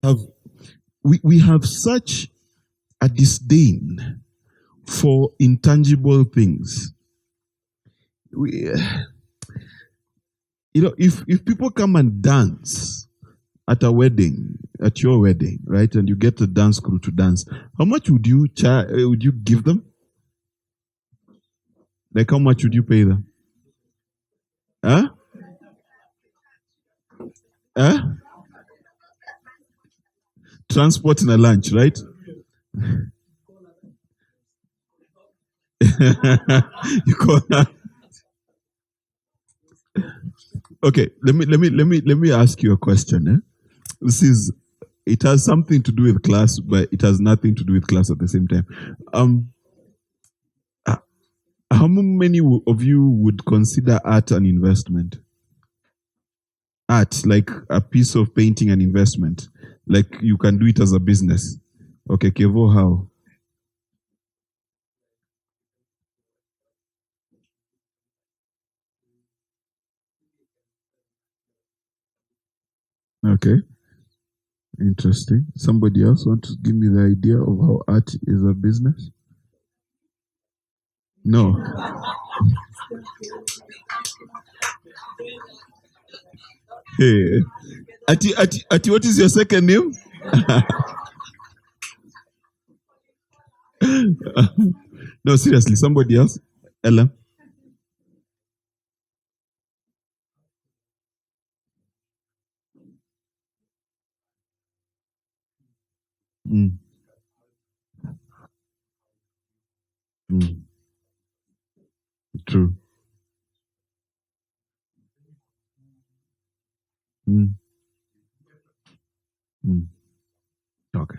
have we have such a disdain for intangible things. We, if people come and dance at a wedding, at your wedding, right, and you get a dance crew to dance, how much would you give them? Like, how much would you pay them? Huh? Huh? Transport and a lunch, right? You call that? Okay, let me ask you a question. It has something to do with class, but it has nothing to do with class at the same time. Uh, how many of you would consider art an investment? Art, like a piece of painting, an investment. Like you can do it as a business. Okay, Kevo, how? Okay, interesting. Somebody else want to give me the idea of how art is a business? No. Hey, Ati, what is your second name? No, seriously, somebody else. Ella. Mm, mm, true. Mm, mm. Okay.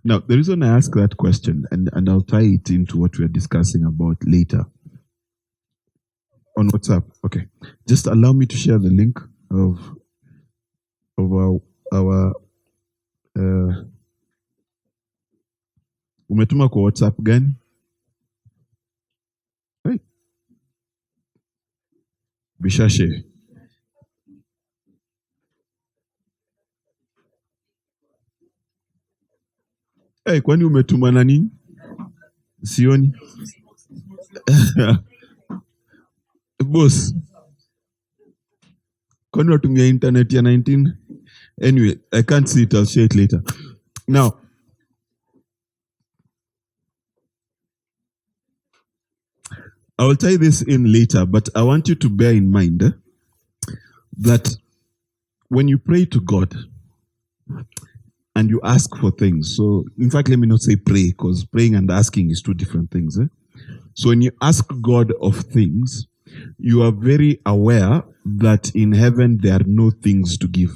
Now, the reason I ask that question, and I'll tie it into what we're discussing about later on WhatsApp. Okay. Just allow me to share the link of our umetuma kwa WhatsApp gani? Hey, Bishashe. Hey, kwani umetuma na nini? Sioni. Boss, kwani unatumia internet ya 19? Anyway, I can't see it. I'll share it later. Now, I will tie this in later, but I want you to bear in mind that when you pray to God and you ask for things, so in fact, let me not say pray, because praying and asking is two different things. So when you ask God of things, you are very aware that in heaven there are no things to give.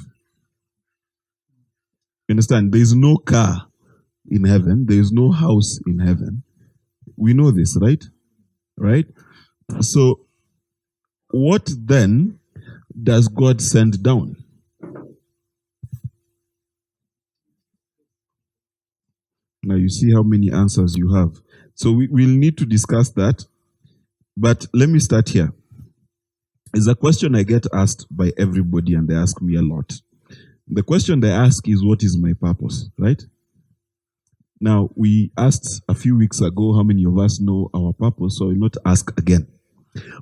You understand? There is no car in heaven, there is no house in heaven. We know this, right? Right? So, what then does God send down? Now, you see how many answers you have. So, we'll need to discuss that. But let me start here. It's a question I get asked by everybody, and they ask me a lot. The question they ask is, what is my purpose, right? Now, we asked a few weeks ago how many of us know our purpose, so I will not ask again.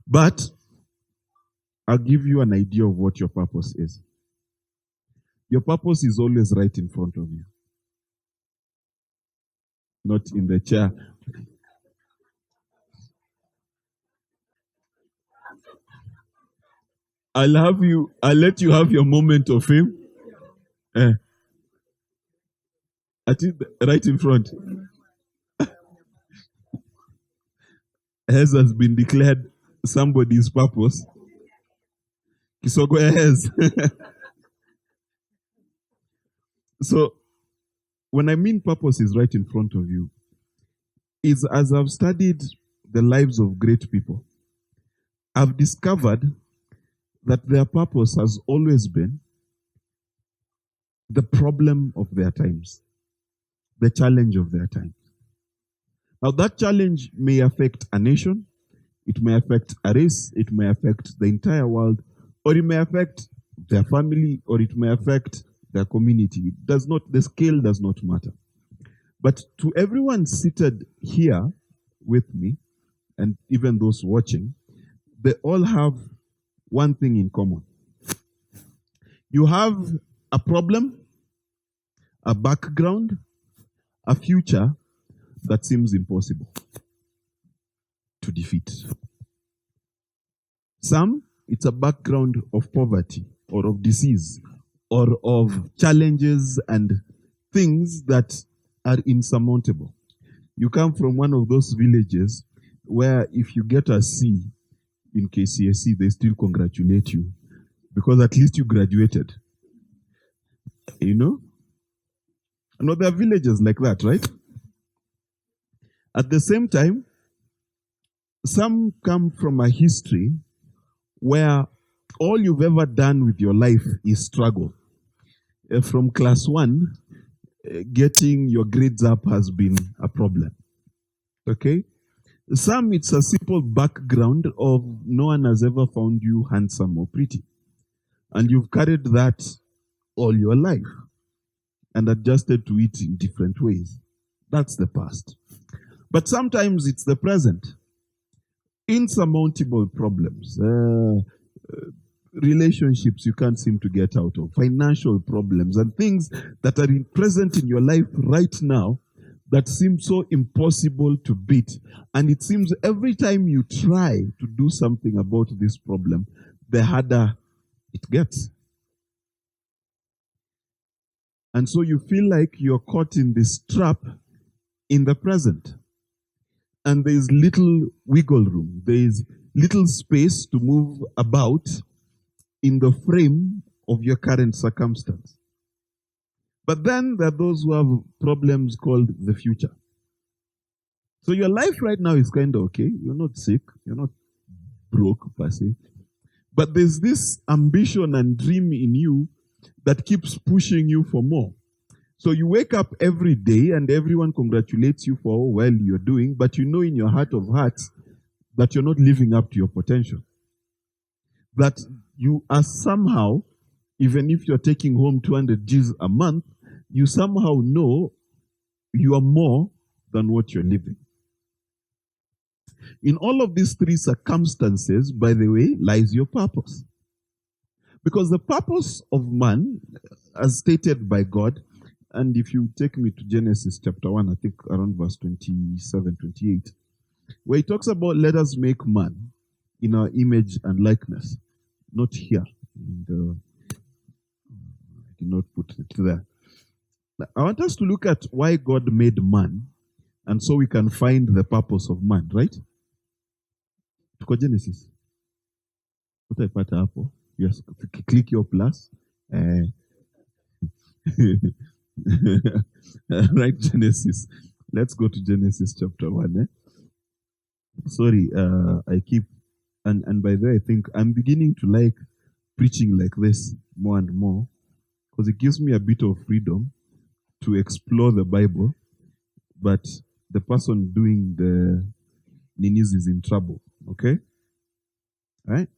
But I'll give you an idea of what your purpose is. Your purpose is always right in front of you, not in the chair. I'll let you have your moment of fame. I think right in front. Hez has been declared somebody's purpose. Kisogo Hez. So, when I mean purpose is right in front of you, is as I've studied the lives of great people, I've discovered that their purpose has always been the problem of their times, the challenge of their times. Now, that challenge may affect a nation, it may affect a race, it may affect the entire world, or it may affect their family, or it may affect their community. It does not, the scale does not matter. But to everyone seated here with me, and even those watching, they all have one thing in common. You have a problem, a background, a future that seems impossible to defeat. Some, it's a background of poverty or of disease or of challenges and things that are insurmountable. You come from one of those villages where if you get a C in KCSE, they still congratulate you because at least you graduated. You know? And there are villages like that, right? At the same time, some come from a history where all you've ever done with your life is struggle. From class 1, getting your grades up has been a problem. Okay? Some, it's a simple background of no one has ever found you handsome or pretty. And you've carried that all your life and adjusted to it in different ways. That's the past. But sometimes it's the present. Insurmountable problems, relationships you can't seem to get out of, financial problems, and things that are present in your life right now that seem so impossible to beat. And it seems every time you try to do something about this problem, the harder it gets. And so you feel like you're caught in this trap in the present. And there is little wiggle room. There is little space to move about in the frame of your current circumstance. But then there are those who have problems called the future. So your life right now is kind of okay. You're not sick. You're not broke per se. But there's this ambition and dream in you that keeps pushing you for more. So you wake up every day and everyone congratulates you for how well you're doing, but you know in your heart of hearts that you're not living up to your potential. That you are somehow, even if you're taking home 200 Gs a month, you somehow know you are more than what you're living. In all of these three circumstances, by the way, lies your purpose. Because the purpose of man, as stated by God, and if you take me to Genesis chapter 1, I think around verse 27, 28, where he talks about let us make man in our image and likeness. Not here. And, I did not put it there. I want us to look at why God made man, and so we can find the purpose of man, right? To Genesis. What I put up? Yes, click your plus. Right, Genesis. Let's go to Genesis chapter 1. Sorry, I keep, and by the way, I think I'm beginning to like preaching like this more and more, because it gives me a bit of freedom to explore the Bible, but the person doing the ninis is in trouble, okay? All right?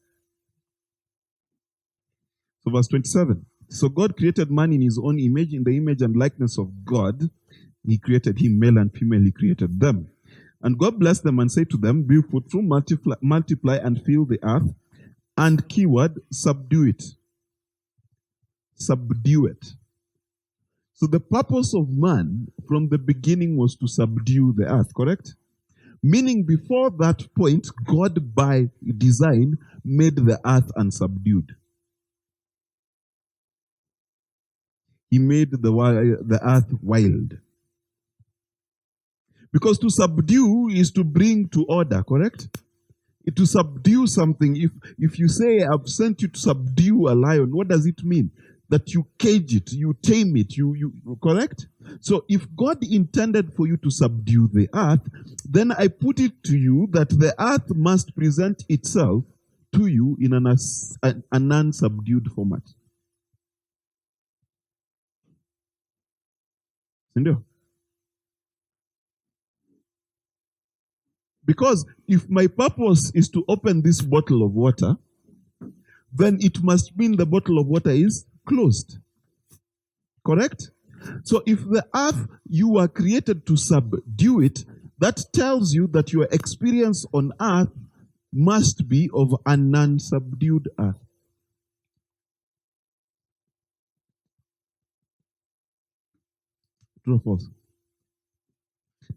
So verse 27. So God created man in his own image, in the image and likeness of God. He created him, male and female, he created them. And God blessed them and said to them, be fruitful, multiply and fill the earth, and keyword, subdue it. Subdue it. So the purpose of man from the beginning was to subdue the earth, correct? Meaning before that point, God by design made the earth unsubdued. He made the earth wild. Because to subdue is to bring to order, correct? To subdue something, if you say, I've sent you to subdue a lion, what does it mean? That you cage it, you tame it, you correct? So if God intended for you to subdue the earth, then I put it to you that the earth must present itself to you in an unsubdued format. Because if my purpose is to open this bottle of water, then it must mean the bottle of water is closed. Correct? So if the earth, you were created to subdue it, that tells you that your experience on earth must be of an unsubdued earth. True or false?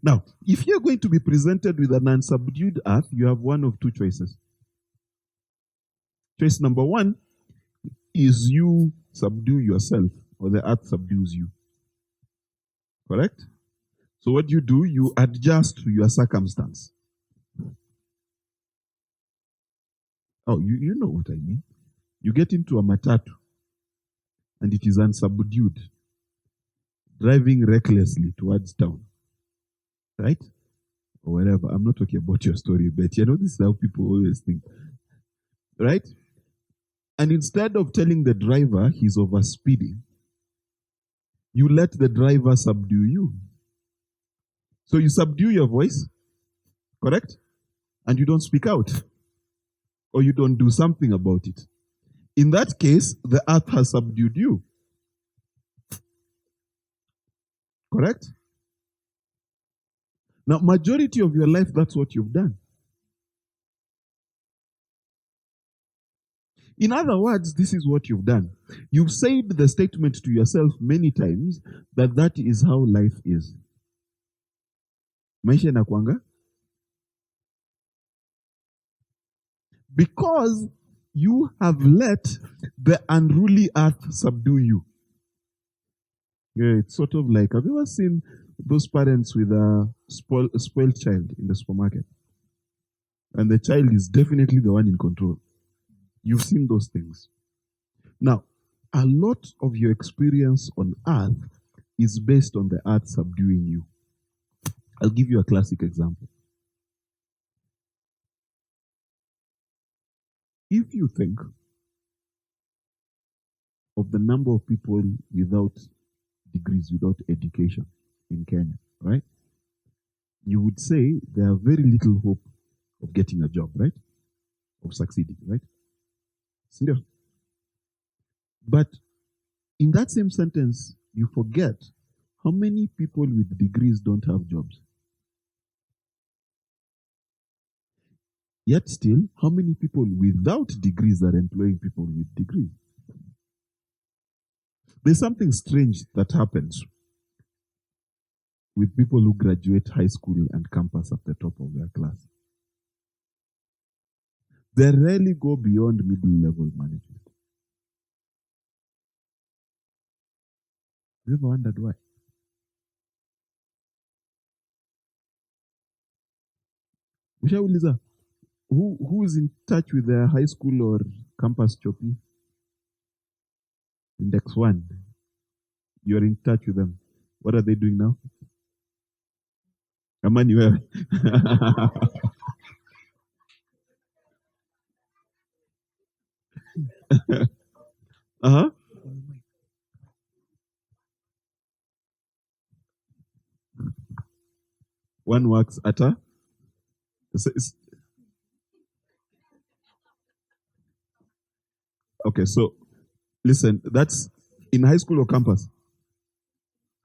Now, if you're going to be presented with an unsubdued earth, you have one of two choices. Choice number one is you subdue yourself, or the earth subdues you. Correct? So what do? You adjust to your circumstance. Oh, you know what I mean. You get into a matatu and it is unsubdued, driving recklessly towards town. Right? Or wherever. I'm not talking about your story, but you know, this is how people always think. Right? And instead of telling the driver he's overspeeding, you let the driver subdue you. So you subdue your voice, correct? And you don't speak out. Or you don't do something about it. In that case, the earth has subdued you. Correct? Now, majority of your life, that's what you've done. In other words, this is what you've done. You've said the statement to yourself many times that that is how life is. Maisha inakuanga. Because you have let the unruly earth subdue you. Yeah, it's sort of like, have you ever seen those parents with a spoiled child in the supermarket? And the child is definitely the one in control. You've seen those things. Now, a lot of your experience on earth is based on the earth subduing you. I'll give you a classic example. If you think of the number of people without degrees, without education in Kenya, right? You would say there are very little hope of getting a job, right? Of succeeding, right? But in that same sentence, you forget how many people with degrees don't have jobs. Yet still, how many people without degrees are employing people with degrees? There's something strange that happens with people who graduate high school and campus at the top of their class. They rarely go beyond middle level management. Have you ever wondered why? Ushauliza, who is in touch with their high school or campus chopi? Index 1. You're in touch with them. What are they doing now? Emmanuel. Uh-huh. One works at a... Okay, so listen, that's in high school or campus?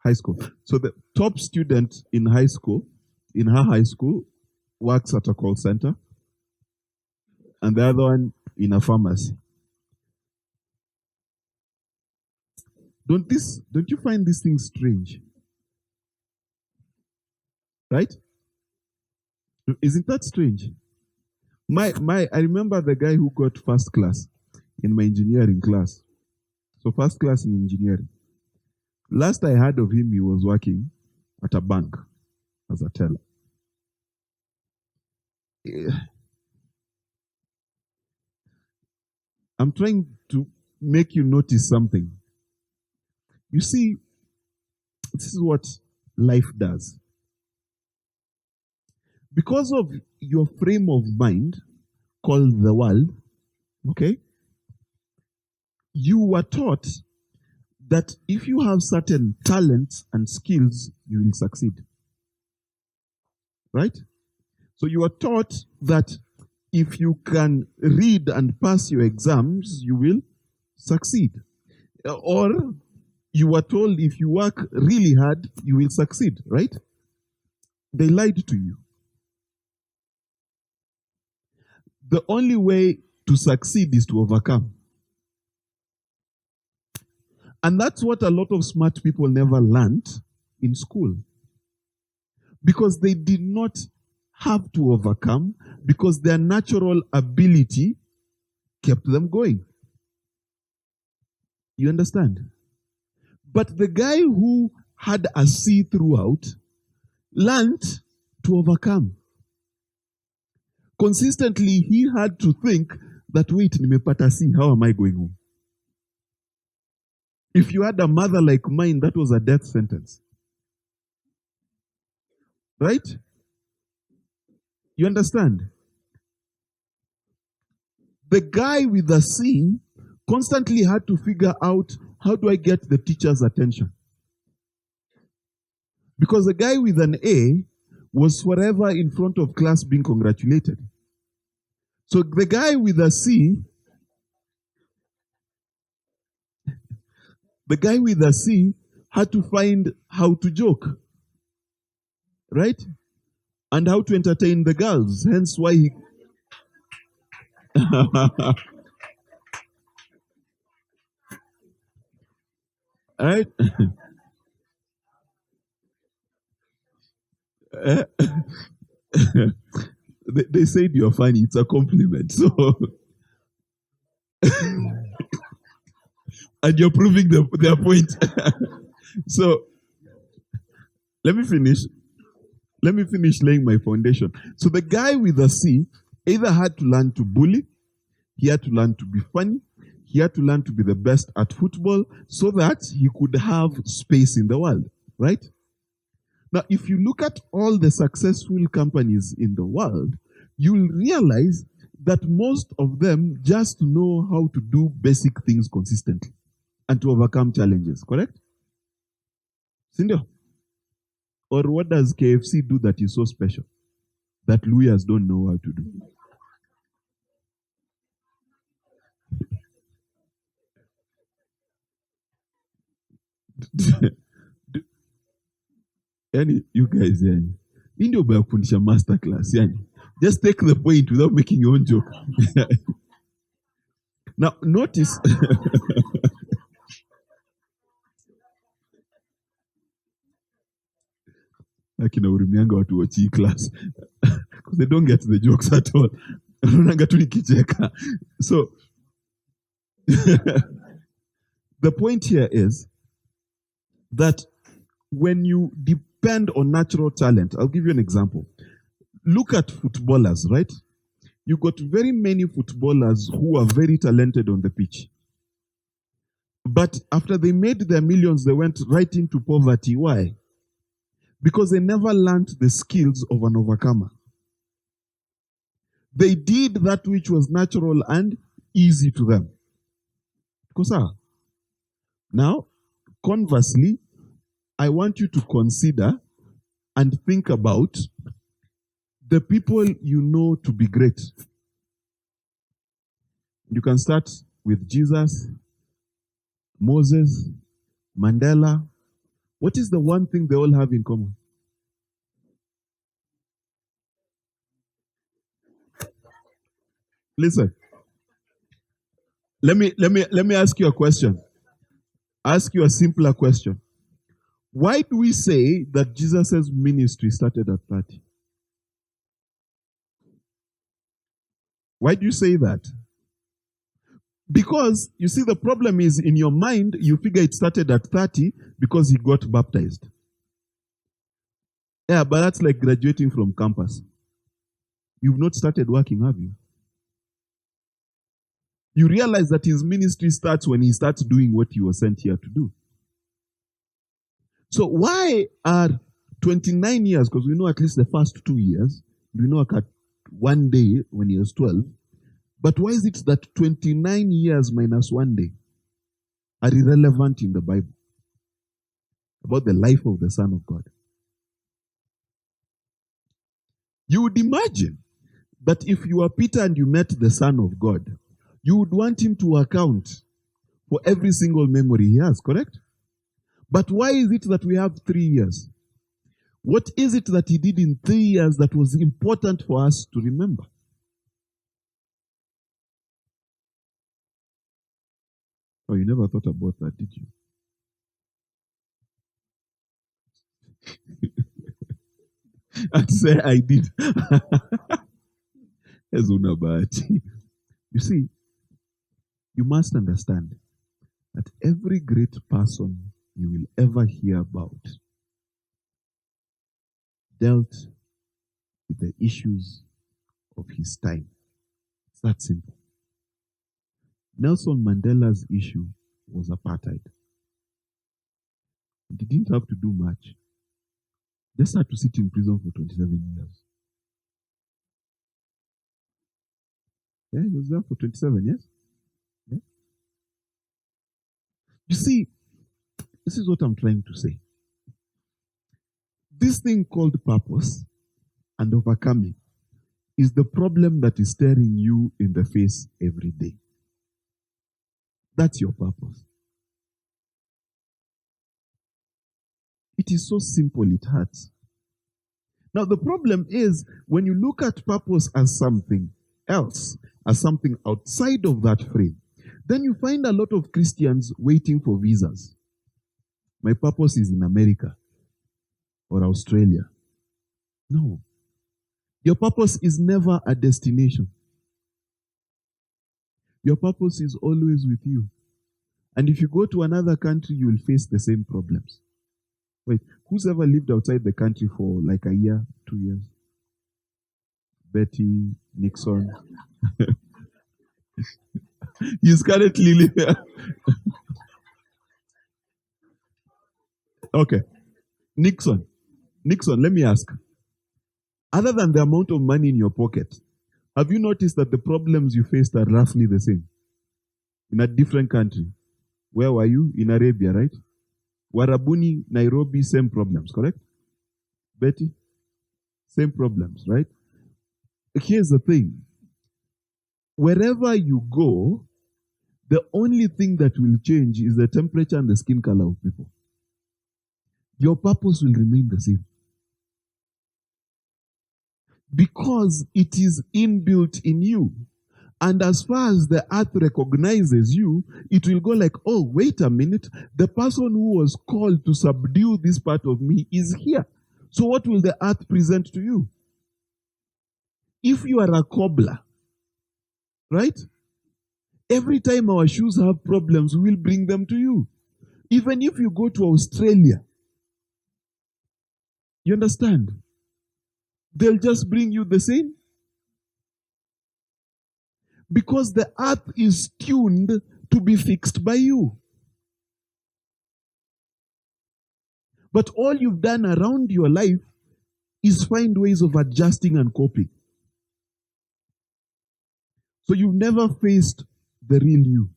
High school. So the top student in high school, in her high school, works at a call center, and the other one in a pharmacy. Don't you find this thing strange? Right? Isn't that strange? I remember the guy who got first class in my engineering class. So first class in engineering. Last I heard of him, he was working at a bank as a teller. I'm trying to make you notice something. You see, this is what life does. Because of your frame of mind called the world, okay, you were taught that if you have certain talents and skills, you will succeed. Right? So you are taught that if you can read and pass your exams, you will succeed. Or You were told if you work really hard, you will succeed, right? They lied to you. The only way to succeed is to overcome. And that's what a lot of smart people never learned in school. Because they did not have to overcome, because their natural ability kept them going. You understand? But the guy who had a C throughout learned to overcome. Consistently, he had to think that, wait, nimepata C, how am I going home? If you had a mother like mine, that was a death sentence. Right? You understand? The guy with the C constantly had to figure out, how do I get the teacher's attention? Because the guy with an A was forever in front of class being congratulated. So the guy with a C, had to find how to joke, right? And how to entertain the girls. Hence why he... Right? They said you're funny. It's a compliment. So, and you're proving their point. So, let me finish laying my foundation. So the guy with a C either had to learn to bully, he had to learn to be funny, he had to learn to be the best at football so that he could have space in the world, right? Now, if you look at all the successful companies in the world, you'll realize that most of them just know how to do basic things consistently and to overcome challenges, correct? Sindio? Or what does KFC do that is so special that lawyers don't know how to do? Yani, you guys, yani, ndio baya kufundisha masterclass, yani. Just take the point without making your own joke. Now, notice. Akina urimianga watu wachi class. Because they don't get the jokes at all. So, the point here is that when you depend on natural talent, I'll give you an example. Look at footballers, right? You got very many footballers who are very talented on the pitch. But after they made their millions, they went right into poverty. Why? Because they never learned the skills of an overcomer. They did that which was natural and easy to them. Now, conversely, I want you to consider and think about the people you know to be great. You can start with Jesus, Moses, Mandela. What is the one thing they all have in common? Listen. Let me ask you a question. Ask you a simpler question. Why do we say that Jesus' ministry started at 30? Why do you say that? Because, you see, the problem is in your mind, you figure it started at 30 because he got baptized. Yeah, but that's like graduating from campus. You've not started working, have you? You realize that his ministry starts when he starts doing what he was sent here to do. So why are 29 years, because we know at least the first 2 years, we know at one day when he was 12, but why is it that 29 years minus 1 day are irrelevant in the Bible about the life of the Son of God? You would imagine that if you are Peter and you met the Son of God, you would want him to account for every single memory he has, correct? But why is it that we have 3 years? What is it that he did in 3 years that was important for us to remember? Oh, you never thought about that, did you? I'd say I did. You see, you must understand that every great person you will ever hear about dealt with the issues of his time. It's that simple. Nelson Mandela's issue was apartheid. He didn't have to do much. Just had to sit in prison for 27 years. Yeah, he was there for 27 years. Yeah. You see, this is what I'm trying to say. This thing called purpose and overcoming is the problem that is staring you in the face every day. That's your purpose. It is so simple, it hurts. Now, the problem is when you look at purpose as something else, as something outside of that frame, then you find a lot of Christians waiting for visas. My purpose is in America or Australia. No. Your purpose is never a destination. Your purpose is always with you. And if you go to another country, you will face the same problems. Wait, who's ever lived outside the country for like a year, 2 years? Betty, Nixon. He's currently living. Okay. Nixon, let me ask. Other than the amount of money in your pocket, have you noticed that the problems you faced are roughly the same? In a different country. Where were you? In Arabia, right? Warabuni, Nairobi, same problems, correct? Betty? Same problems, right? Here's the thing. Wherever you go, the only thing that will change is the temperature and the skin color of people. Your purpose will remain the same. Because it is inbuilt in you. And as far as the earth recognizes you, it will go like, oh, wait a minute. The person who was called to subdue this part of me is here. So what will the earth present to you? If you are a cobbler, right? Every time our shoes have problems, we will bring them to you. Even if you go to Australia, you understand? They'll just bring you the same. Because the earth is tuned to be fixed by you. But all you've done around your life is find ways of adjusting and coping. So you've never faced the real you.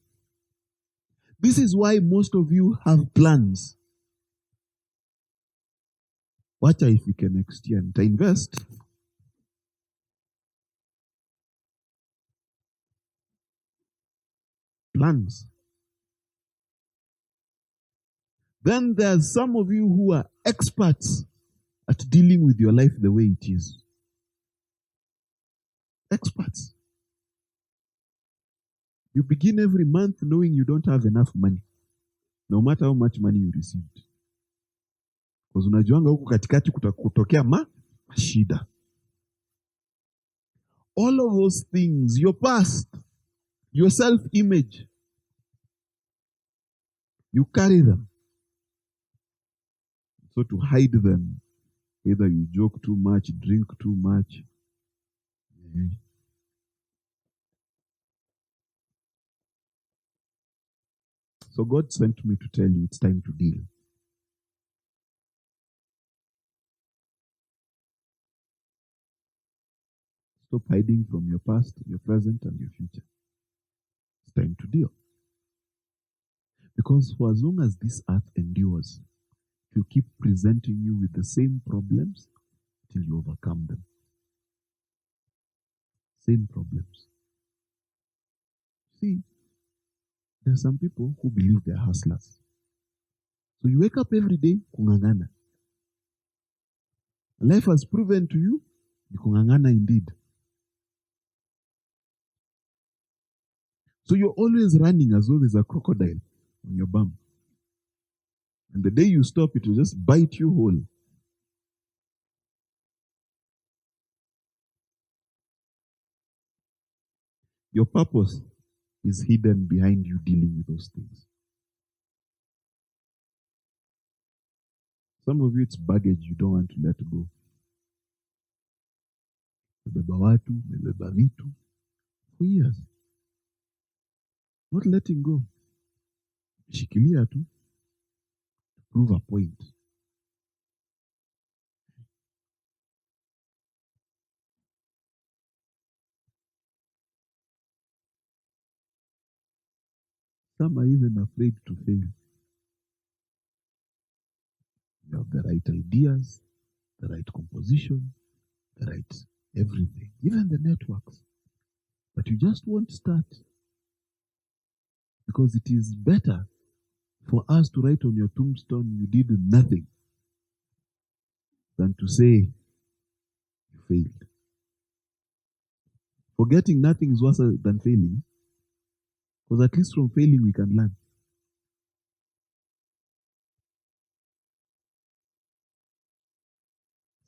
This is why most of you have plans. Watch if we can next year and invest. Plans. Then there's some of you who are experts at dealing with your life the way it is. Experts. You begin every month knowing you don't have enough money, no matter how much money you received. Because unajuanga huku katikati kutokea shida. All of those things, your past, your self-image, you carry them. So to hide them, either you joke too much, drink too much. So God sent me to tell you it's time to deal. Stop hiding from your past, your present, and your future. It's time to deal. Because for as long as this earth endures, it will keep presenting you with the same problems till you overcome them. Same problems. See, there are some people who believe they're hustlers. So you wake up every day, kungangana. Life has proven to you, kungangana indeed. So you're always running as though there's a crocodile on your bum. And the day you stop, it will just bite you whole. Your purpose is hidden behind you dealing with those things. Some of you, it's baggage you don't want to let go. Umebeba watu, umebeba vitu for years. Not letting go. Shikilia tu. Prove a point. Some are even afraid to fail. You have the right ideas, the right composition, the right everything, even the networks. But you just won't start. Because it is better for us to write on your tombstone, you did nothing, than to say you failed. Forgetting nothing is worse than failing. Because at least from failing we can learn.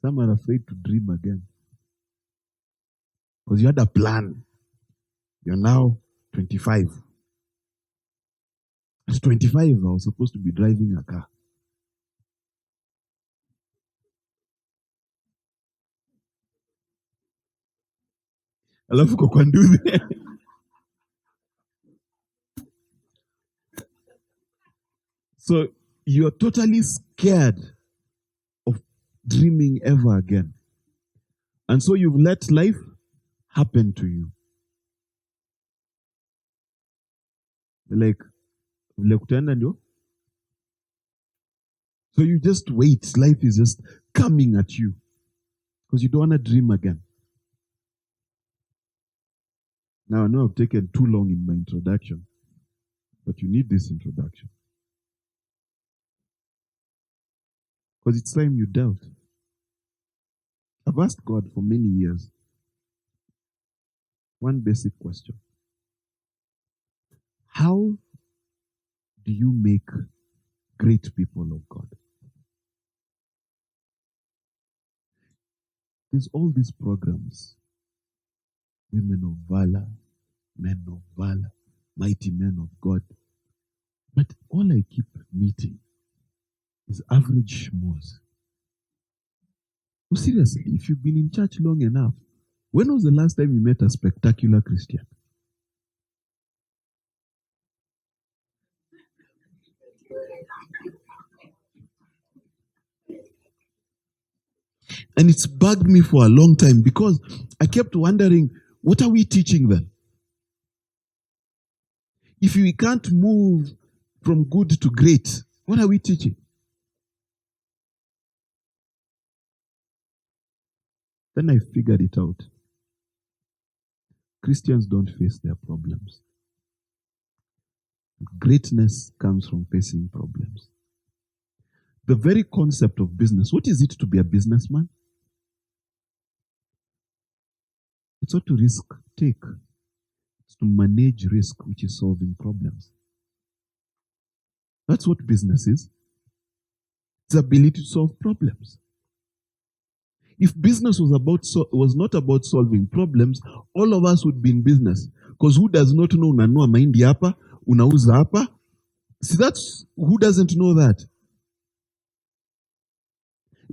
Some are afraid to dream again. Because you had a plan. You're now 25. At 25, I was supposed to be driving a car. Alafu kwa nduthi. So you're totally scared of dreaming ever again. And so you've let life happen to you. Like, so you just wait. Life is just coming at you. Because you don't want to dream again. Now, I know I've taken too long in my introduction. But you need this introduction. Because it's time you doubt. I've asked God for many years one basic question. How do you make great people of God? There's all these programs. Women of valor, men of valor, mighty men of God. But all I keep meeting is average schmoes. Oh, seriously, if you've been in church long enough, when was the last time you met a spectacular Christian? And it's bugged me for a long time because I kept wondering, what are we teaching them? If we can't move from good to great, what are we teaching? Then I figured it out. Christians don't face their problems. Greatness comes from facing problems. The very concept of business, what is it to be a businessman? It's not to risk take. It's to manage risk, which is solving problems. That's what business is. It's the ability to solve problems. If business was not about solving problems, all of us would be in business. Because who does not know unanua mahindi hapa, unauza hapa? See, that's who doesn't know that.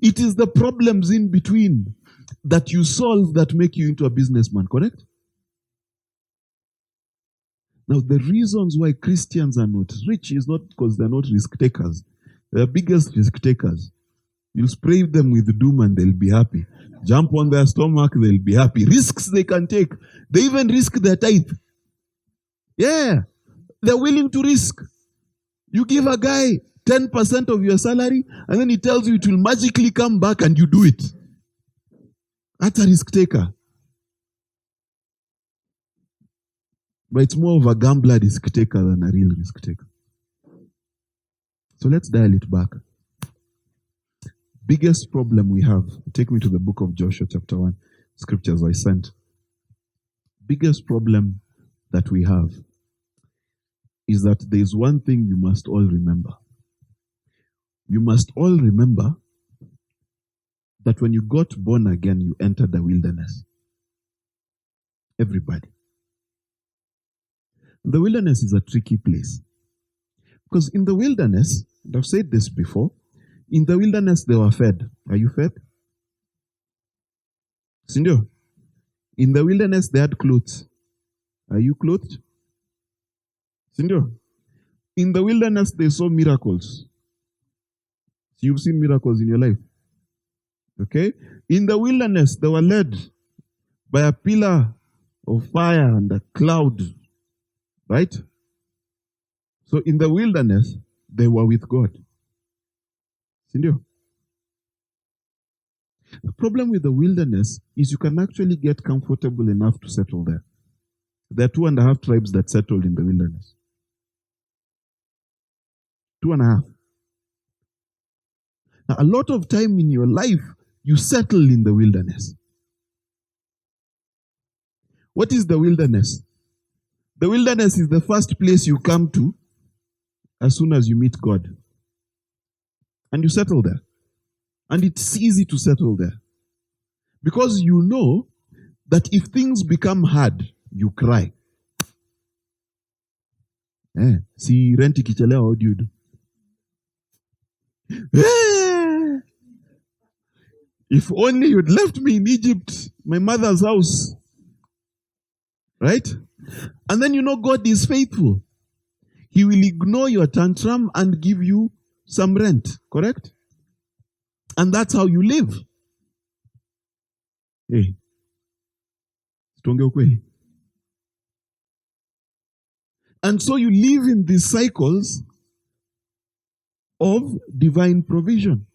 It is the problems in between that you solve that make you into a businessman, correct? Now, the reasons why Christians are not rich is not because they're not risk takers. They're the biggest risk takers. You spray them with doom and they'll be happy. Jump on their stomach, they'll be happy. Risks they can take. They even risk their tithe. Yeah, they're willing to risk. You give a guy 10% of your salary and then he tells you it will magically come back and you do it. That's a risk taker. But it's more of a gambler risk taker than a real risk taker. So let's dial it back. Biggest problem we have, take me to the book of Joshua chapter 1, scriptures I sent. Biggest problem that we have is that there is one thing you must all remember. You must all remember that when you got born again, you entered the wilderness. Everybody. The wilderness is a tricky place. Because in the wilderness, and I've said this before, in the wilderness they were fed. Are you fed? Sindio? In the wilderness they had clothes. Are you clothed? Sindio? In the wilderness they saw miracles. You've seen miracles in your life. Okay? In the wilderness they were led by a pillar of fire and a cloud. Right? So in the wilderness, they were with God. Sindio? The problem with the wilderness is you can actually get comfortable enough to settle there. There are 2.5 tribes that settled in the wilderness. 2.5. Now, a lot of time in your life, you settle in the wilderness. What is the wilderness? The wilderness is the first place you come to as soon as you meet God. And you settle there. And it's easy to settle there. Because you know that if things become hard, you cry. See, renti kichelewa, what do you do? If only you'd left me in Egypt, my mother's house. Right? And then you know God is faithful. He will ignore your tantrum and give you some rent. Correct? And that's how you live. Hey. And so you live in these cycles of divine provision.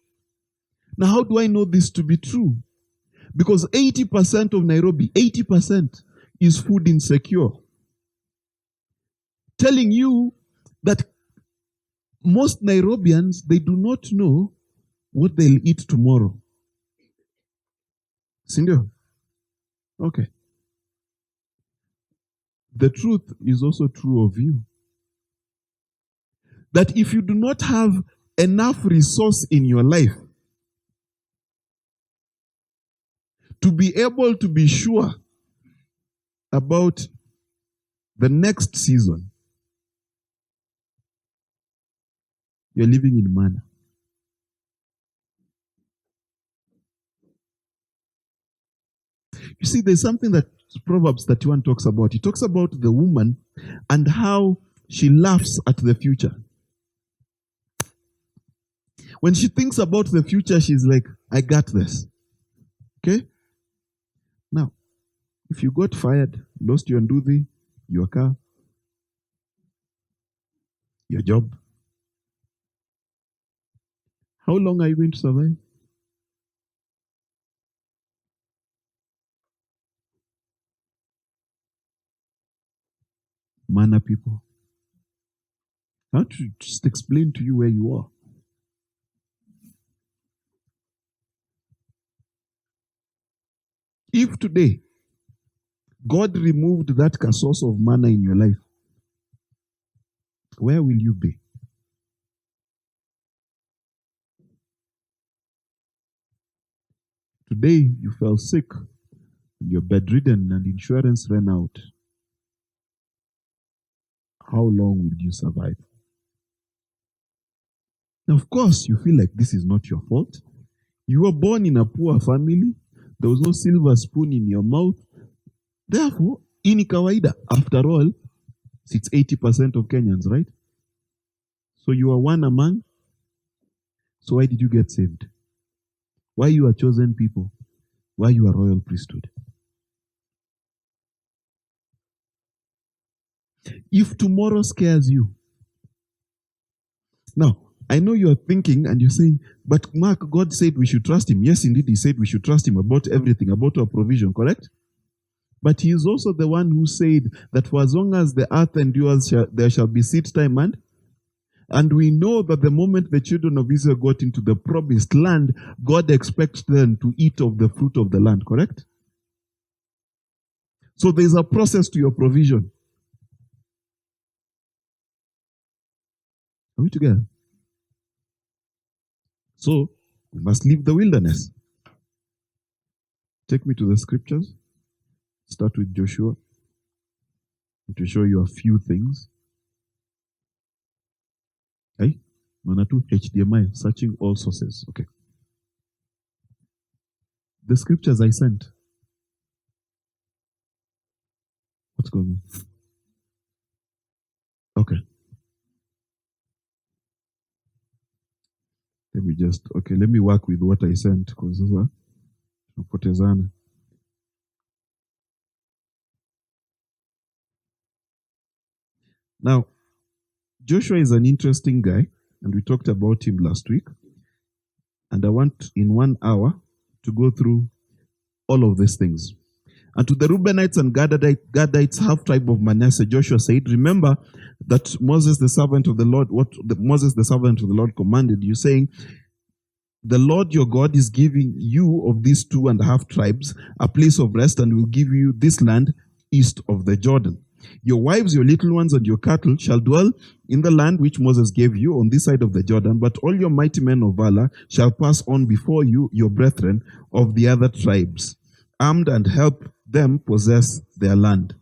Now, how do I know this to be true? Because 80% of Nairobi, 80% is food insecure. Telling you that most Nairobians, they do not know what they'll eat tomorrow. Sindio? Okay. The truth is also true of you. That if you do not have enough resource in your life to be able to be sure about the next season, you're living in manna. You see, there's something that Proverbs 31 talks about. It talks about the woman and how she laughs at the future. When she thinks about the future, she's like, I got this. Okay? Now, if you got fired, lost your nduthi, your car, your job, how long are you going to survive? Manna people. I want to just explain to you where you are. If today God removed that source of manna in your life, where will you be? Today you fell sick, you're bedridden and insurance ran out. How long will you survive? Now, of course, you feel like this is not your fault. You were born in a poor family. There was no silver spoon in your mouth. Therefore, ini kawaida. After all, it's 80% of Kenyans, right? So you are one among. So why did you get saved? Why you are chosen people? Why you are royal priesthood? If tomorrow scares you. Now, I know you are thinking and you're saying, but Mark, God said we should trust him. Yes, indeed, he said we should trust him about everything, about our provision, correct? But he is also the one who said that for as long as the earth endures, there shall be seed time and And we know that the moment the children of Israel got into the promised land, God expects them to eat of the fruit of the land, correct? So there's a process to your provision. Are we together? So we must leave the wilderness. Take me to the scriptures. Start with Joshua. To show you a few things. Hey, Manatu HDMI, searching all sources. Okay. The scriptures I sent. What's going on? Okay. Let me work with what I sent because tunapotezana. Now, Joshua is an interesting guy, and we talked about him last week. And I want in 1 hour to go through all of these things. And to the Reubenites and Gadites, half tribe of Manasseh, Joshua said, remember that Moses, the servant of the Lord, Moses, the servant of the Lord, commanded you, saying, the Lord your God is giving you of these 2.5 tribes a place of rest, and will give you this land east of the Jordan. Your wives, your little ones, and your cattle shall dwell in the land which Moses gave you on this side of the Jordan, but all your mighty men of valor shall pass on before you, your brethren of the other tribes, armed, and help them possess their land,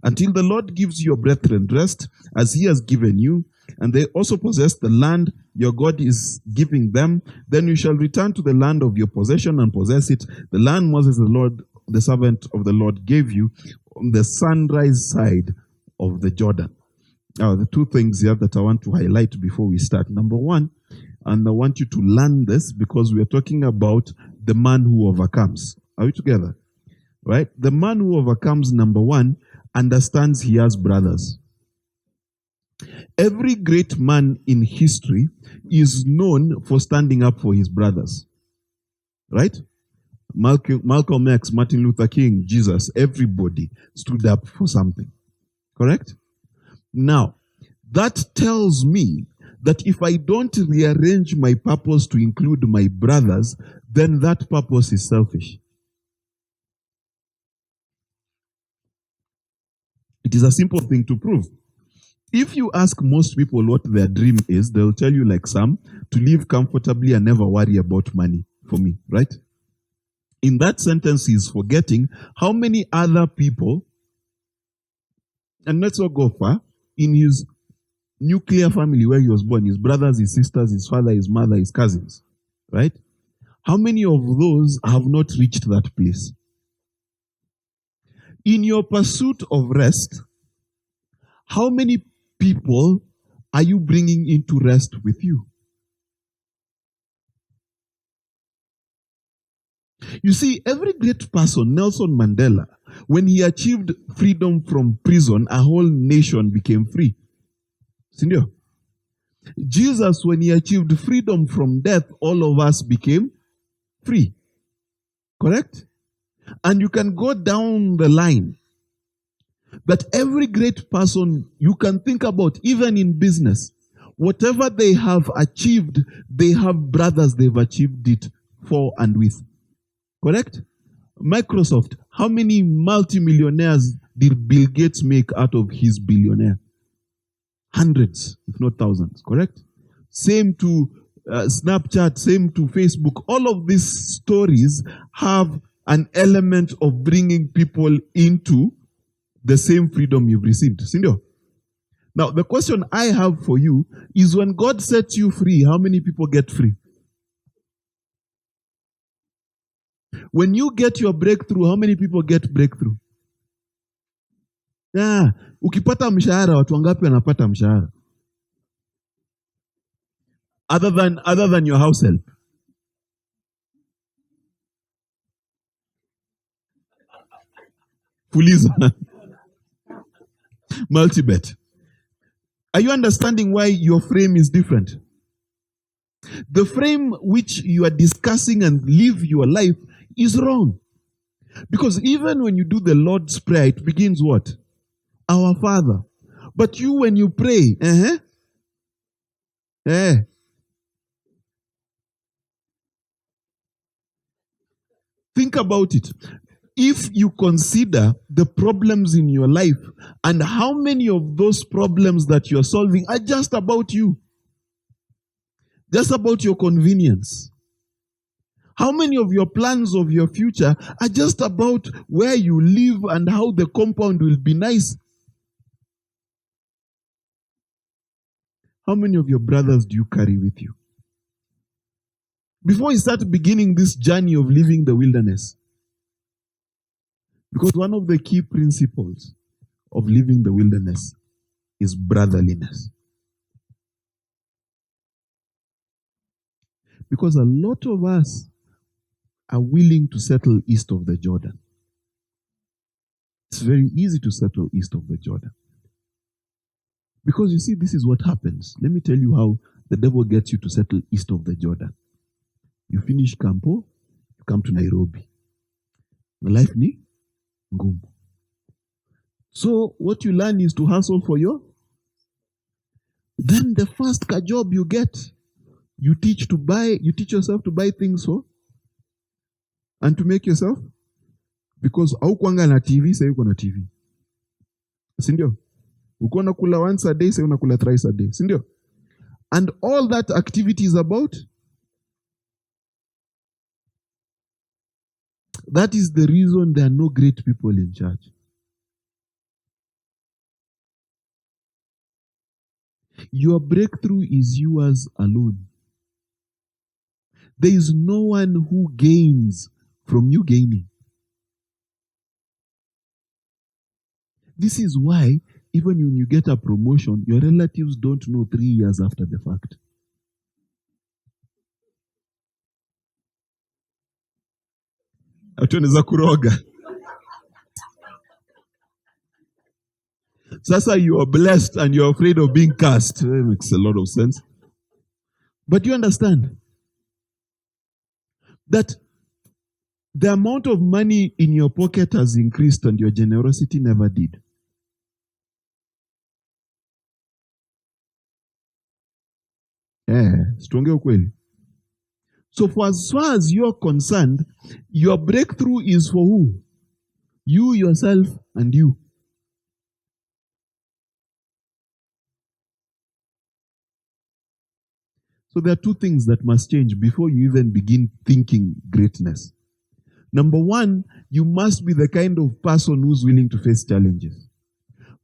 until the Lord gives your brethren rest, as he has given you, and they also possess the land your God is giving them. Then you shall return to the land of your possession and possess it, the land Moses, the servant of the Lord, gave you on the sunrise side of the Jordan. Now, the two things here that I want to highlight before we start. Number one, and I want you to learn this because we are talking about the man who overcomes. Are we together? Right? The man who overcomes, number one, understands he has brothers. Every great man in history is known for standing up for his brothers. Right? Malcolm X, Martin Luther King, Jesus, everybody stood up for something. Correct? Now, that tells me that if I don't rearrange my purpose to include my brothers, then that purpose is selfish. It is a simple thing to prove. If you ask most people what their dream is, they'll tell you, like some, to live comfortably and never worry about money for me, right? In that sentence, he's forgetting how many other people, and let's not go far, in his nuclear family where he was born, his brothers, his sisters, his father, his mother, his cousins, right? How many of those have not reached that place? In your pursuit of rest, how many people are you bringing into rest with you? You see, every great person, Nelson Mandela, when he achieved freedom from prison, a whole nation became free. Sindio? Jesus, when he achieved freedom from death, all of us became free. Correct? And you can go down the line. That every great person you can think about, even in business, whatever they have achieved, they have brothers they've achieved it for and with. Correct? Microsoft, how many multimillionaires did Bill Gates make out of his billionaire? Hundreds, if not thousands, correct? Same to Snapchat, same to Facebook. All of these stories have an element of bringing people into the same freedom you've received. Sindio? Now, the question I have for you is, when God sets you free, how many people get free? When you get your breakthrough, how many people get breakthrough? Ukipata mshahara, watu wangapi wanapata mshahara? Other than your house help. Fuliza. Multibet. Are you understanding why your frame is different? The frame which you are discussing and live your life is wrong. Because even when you do the Lord's Prayer, it begins what? Our Father. But you, when you pray, Eh. Think about it. If you consider the problems in your life and how many of those problems that you're solving are just about you, just about your convenience. How many of your plans of your future are just about where you live and how the compound will be nice? How many of your brothers do you carry with you? Before you start beginning this journey of living the wilderness, because one of the key principles of living the wilderness is brotherliness. Because a lot of us are willing to settle east of the Jordan. It's very easy to settle east of the Jordan. Because you see, this is what happens. Let me tell you how the devil gets you to settle east of the Jordan. You finish Campo, you come to Nairobi. Life ni ngumu. So what you learn is to hustle for your. Then the first job you get, you teach yourself to buy things for and to make yourself, because haukuanga na TV, sasa uko na TV. Si ndio? Uko nakula once a day, sasa unakula thrice a day. Si ndio? And all that activity is about. That is the reason there are no great people in church. Your breakthrough is yours alone. There is no one who gains from you gaining. This is why even when you get a promotion, your relatives don't know 3 years after the fact. Atuaneza kuroga. Sasa you are blessed and you're afraid of being cast. That makes a lot of sense. But you understand that the amount of money in your pocket has increased and your generosity never did. Strong ukweli. So for as far as you're concerned, your breakthrough is for who? You, yourself, and you. So there are two things that must change before you even begin thinking greatness. Number one, you must be the kind of person who's willing to face challenges.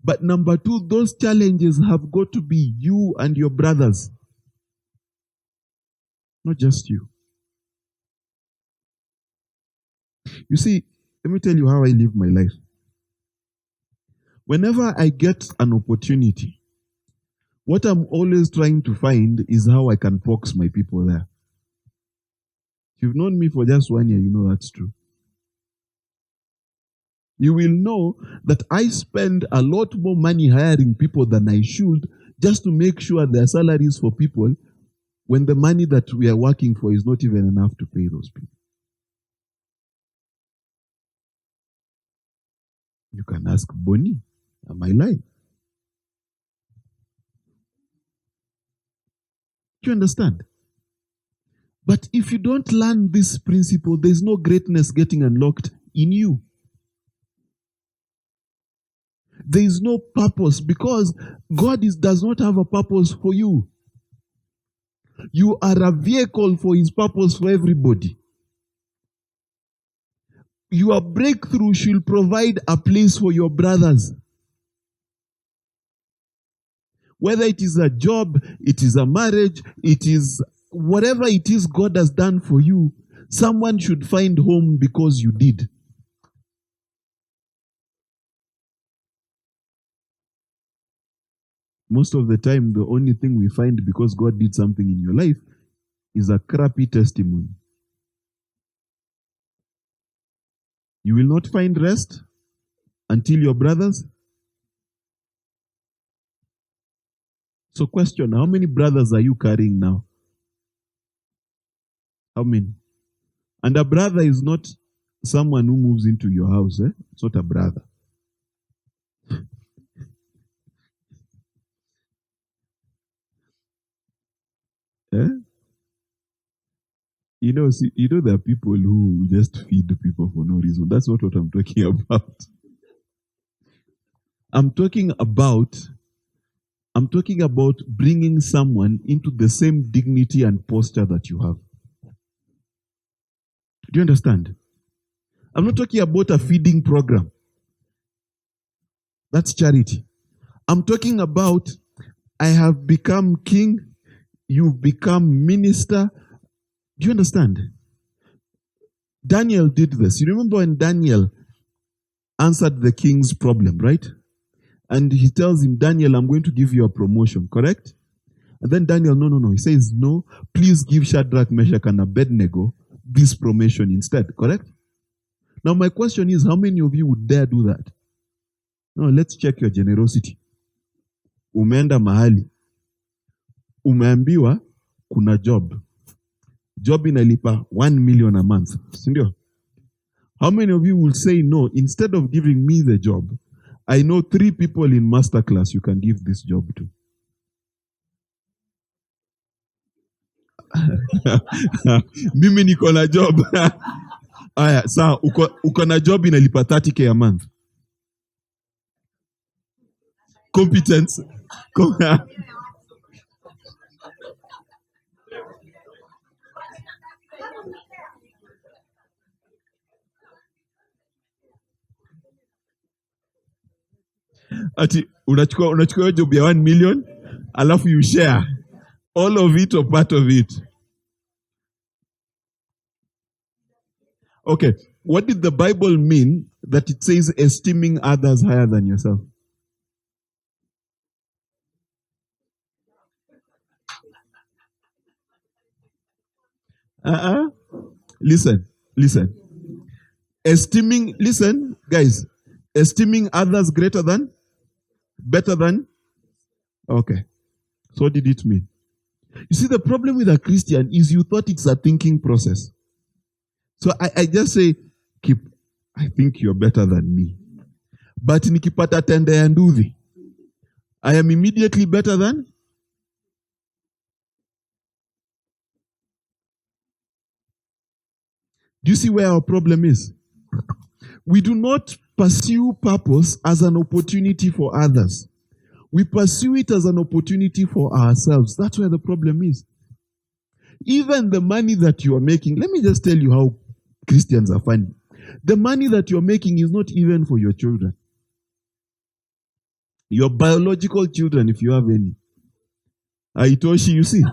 But number two, those challenges have got to be you and your brothers. Not just you. You see, let me tell you how I live my life. Whenever I get an opportunity, what I'm always trying to find is how I can box my people there. If you've known me for just 1 year, you know that's true. You will know that I spend a lot more money hiring people than I should just to make sure there are salaries for people when the money that we are working for is not even enough to pay those people. You can ask Bonnie, am I lying? Do you understand? But if you don't learn this principle, there's no greatness getting unlocked in you. There is no purpose because God does not have a purpose for you. You are a vehicle for His purpose for everybody. Your breakthrough should provide a place for your brothers. Whether it is a job, it is a marriage, it is whatever it is God has done for you, someone should find home because you did. Most of the time, the only thing we find because God did something in your life is a crappy testimony. You will not find rest until your brothers. So question, how many brothers are you carrying now? How many? And a brother is not someone who moves into your house. It's not a brother. There are people who just feed people for no reason. That's not what I'm talking about. I'm talking about bringing someone into the same dignity and posture that you have. Do you understand? I'm not talking about a feeding program. That's charity. I'm talking about, I have become king, you've become minister. Do you understand? Daniel did this. You remember when Daniel answered the king's problem, right? And he tells him, Daniel, I'm going to give you a promotion, correct? And then Daniel, no. He says, no, please give Shadrach, Meshach, and Abednego this promotion instead, correct? Now my question is, how many of you would dare do that? No, let's check your generosity. Umeenda mahali. Umeambiwa kuna job. Job inalipa 1 million a month. Sindio? How many of you will say, no, instead of giving me the job, I know 3 people in masterclass you can give this job to. Mimi niko na job. Aya, saa uko na job inalipa 30K a month. Competence. Ati unachukua job ya 1 million, alafu you share all of it or part of it. Okay, what did the Bible mean that it says esteeming others higher than yourself? Listen. Listen, guys, esteeming others greater than, better than? Okay. So what did it mean? You see, the problem with a Christian is you thought it's a thinking process. So I just say, I think you're better than me. But nikipata tende ya nduthi, I am immediately better than? Do you see where our problem is? We do not pursue purpose as an opportunity for others. We pursue it as an opportunity for ourselves. That's where the problem is. Even the money that you are making, let me just tell you how Christians are funny. The money that you're making is not even for your children. Your biological children, if you have any. Aitoshi, you see.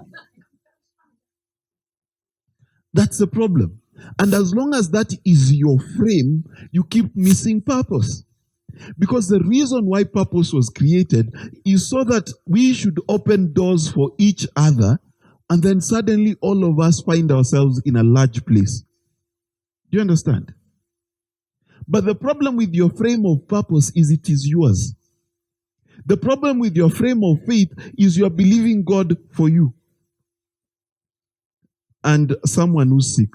That's the problem. And as long as that is your frame, you keep missing purpose. Because the reason why purpose was created is so that we should open doors for each other, and then suddenly all of us find ourselves in a large place. Do you understand? But the problem with your frame of purpose is it is yours. The problem with your frame of faith is you are believing God for you and someone who's sick.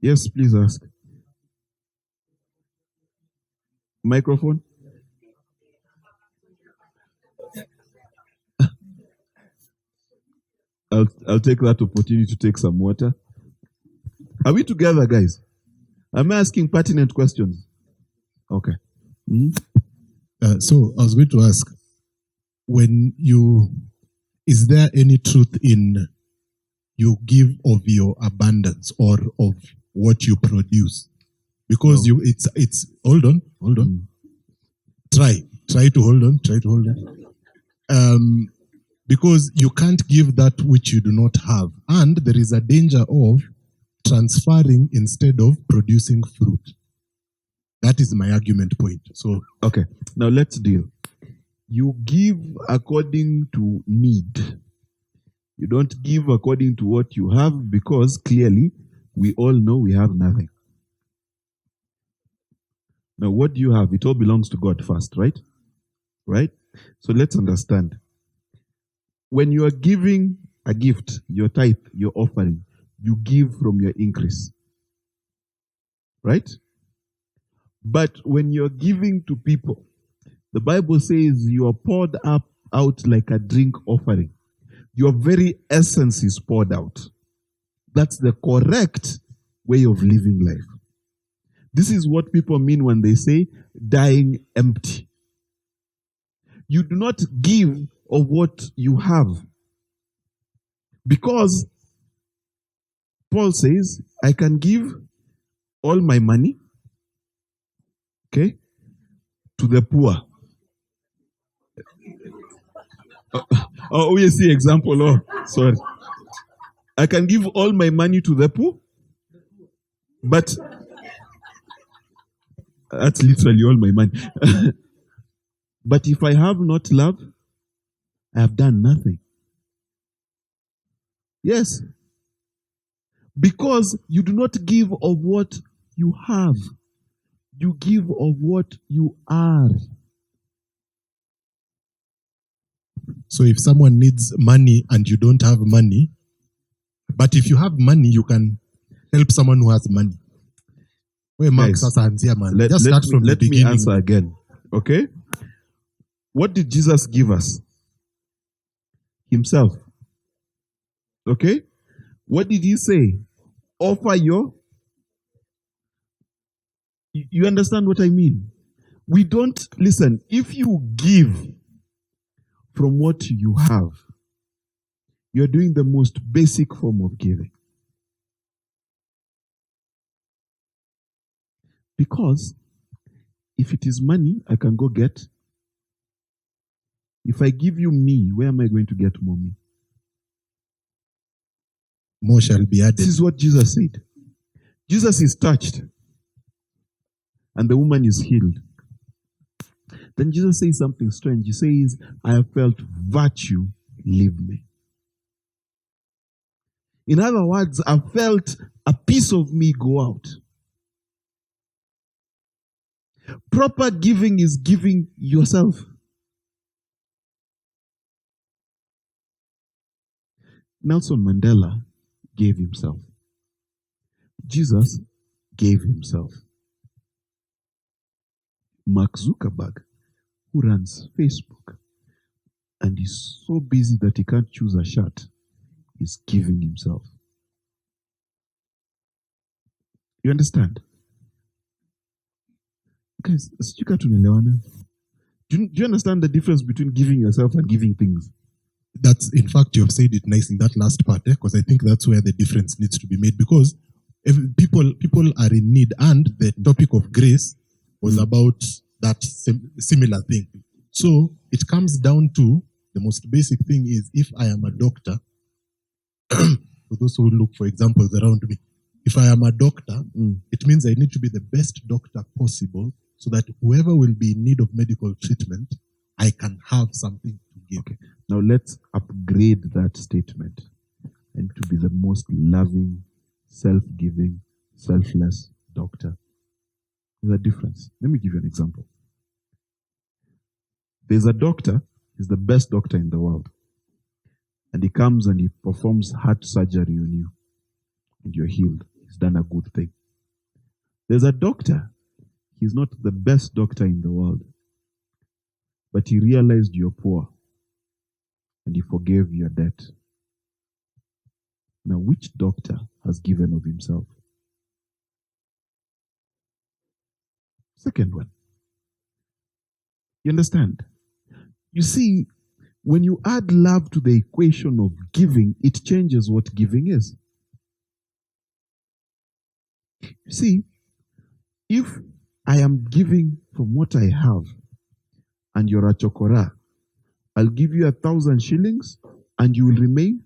Yes, please ask. Microphone. I'll take that opportunity to take some water. Are we together, guys? I'm asking pertinent questions. Okay. Mm-hmm. So I was going to ask, is there any truth in you give of your abundance or of what you produce? Because no. it's hold on. Try to hold on. Because you can't give that which you do not have, and there is a danger of transferring instead of producing fruit. That is my argument point. So okay, now let's deal. You give according to need. You don't give according to what you have, because clearly we all know we have nothing. Now, what do you have? It all belongs to God first, right? Right? So let's understand. When you are giving a gift, your tithe, your offering, you give from your increase. Right? But when you're giving to people, the Bible says you are poured out like a drink offering. your very essence is poured out. That's the correct way of living life. This is what people mean when they say dying empty. You do not give of what you have. Because Paul says, I can give all my money, okay, to the poor. Oh, you see example. Oh, sorry. I can give all my money to the poor, but that's literally all my money. But if I have not love, I have done nothing. Yes. Because you do not give of what you have. You give of what you are. So if someone needs money and you don't have money, but if you have money, you can help someone who has money. Where Mark Guys, sasa anzia man. Let, Just let start me, from the let me beginning. answer again. Okay? What did Jesus give us? Himself. Okay? What did he say? Offer your. You understand what I mean? We don't, listen, if you give from what you have, you're doing the most basic form of giving. Because if it is money, I can go get. If I give you me, where am I going to get more me? More shall be added. This is what Jesus said. Jesus is touched, and the woman is healed. Then Jesus says something strange. He says, I have felt virtue leave me. In other words, I felt a piece of me go out. Proper giving is giving yourself. Nelson Mandela gave himself. Jesus gave himself. Mark Zuckerberg, who runs Facebook and is so busy that he can't choose a shirt, is giving himself. You understand? Guys, do you understand the difference between giving yourself and giving things? That's, in fact, you have said it nicely, that last part, because I think that's where the difference needs to be made. Because people are in need, and the topic of grace was about that similar thing. So it comes down to the most basic thing is, if I am a doctor, for those who look for examples around me, if I am a doctor, it means I need to be the best doctor possible so that whoever will be in need of medical treatment, I can have something to give. Okay. Now let's upgrade that statement and to be the most loving, self-giving, selfless doctor. There's a difference. Let me give you an example. There's a doctor, he's the best doctor in the world. And he comes and he performs heart surgery on you. And you're healed. He's done a good thing. There's a doctor, he's not the best doctor in the world. But he realized you're poor. And he forgave your debt. Now, which doctor has given of himself? Second one. You understand? You see, when you add love to the equation of giving, it changes what giving is. You see, if I am giving from what I have, and you're a chokora, I'll give you 1,000 shillings and you will remain.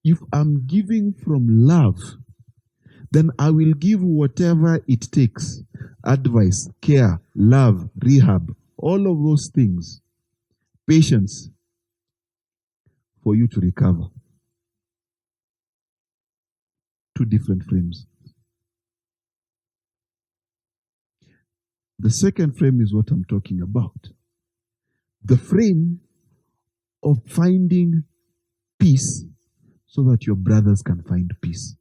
If I'm giving from love, then I will give whatever it takes. Advice, care, love, rehab, all of those things. Patience for you to recover. Two different frames. The second frame is what I'm talking about. The frame of finding peace so that your brothers can find peace.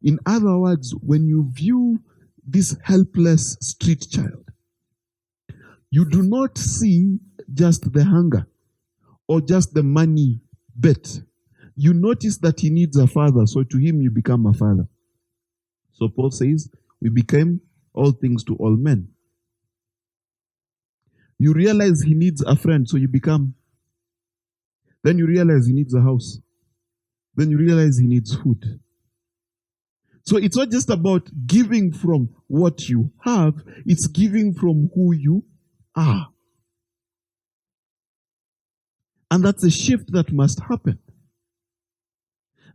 In other words, when you view this helpless street child, you do not see just the hunger or just the money But you notice that he needs a father, so to him you become a father. So Paul says, we became all things to all men. You realize he needs a friend, so you become. Then you realize he needs a house. Then you realize he needs food. So it's not just about giving from what you have, it's giving from who you are. And that's a shift that must happen.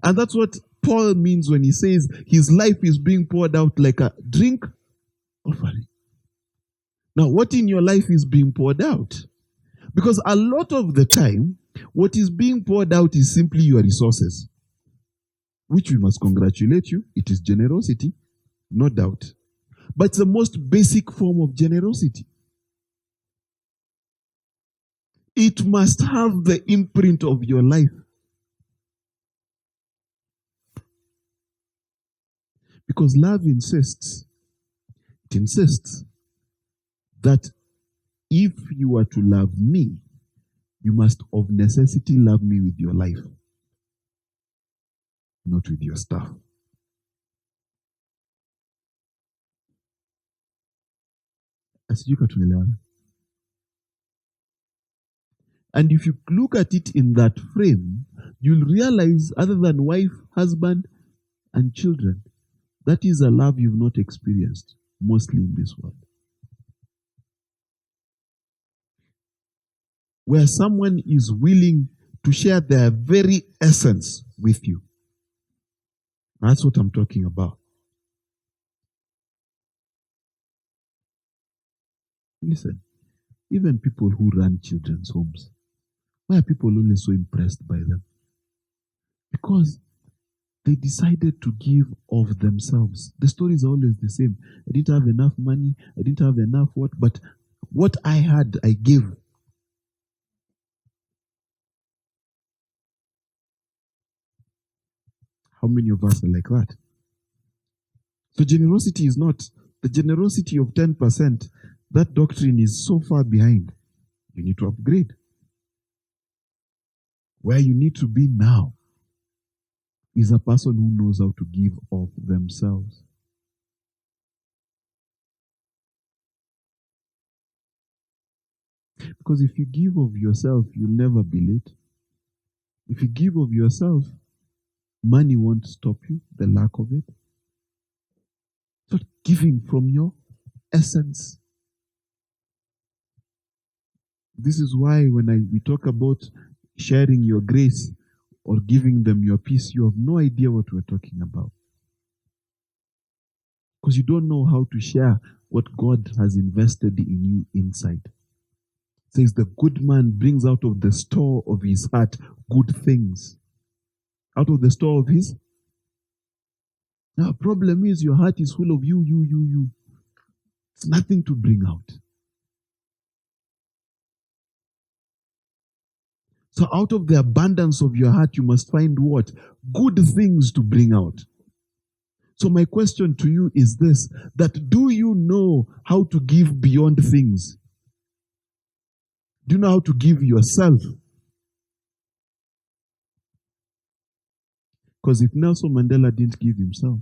And that's what Paul means when he says his life is being poured out like a drink offering. Now, what in your life is being poured out? Because a lot of the time, what is being poured out is simply your resources, which we must congratulate you. It is generosity, no doubt. But it's the most basic form of generosity. It must have the imprint of your life. Because love insists, it insists that if you are to love me, you must of necessity love me with your life, not with your stuff. And if you look at it in that frame, you'll realize other than wife, husband, and children, that is a love you've not experienced, mostly in this world. Where someone is willing to share their very essence with you. That's what I'm talking about. Listen, even people who run children's homes, why are people always so impressed by them? Because they decided to give of themselves. The stories are always the same. I didn't have enough money. I didn't have enough but what I had, I gave. How many of us are like that? So generosity is not the generosity of 10%. That doctrine is so far behind. You need to upgrade. Where you need to be now is a person who knows how to give of themselves. Because if you give of yourself, you'll never be late. If you give of yourself, money won't stop you, the lack of it. So giving from your essence. This is why when we talk about sharing your grace or giving them your peace, you have no idea what we're talking about. Because you don't know how to share what God has invested in you inside. It says the good man brings out of the store of his heart good things. Out of the store of his. Now, the problem is your heart is full of you. It's nothing to bring out. So out of the abundance of your heart, you must find what? Good things to bring out. So my question to you is this, that do you know how to give beyond things? Do you know how to give yourself? Because if Nelson Mandela didn't give himself,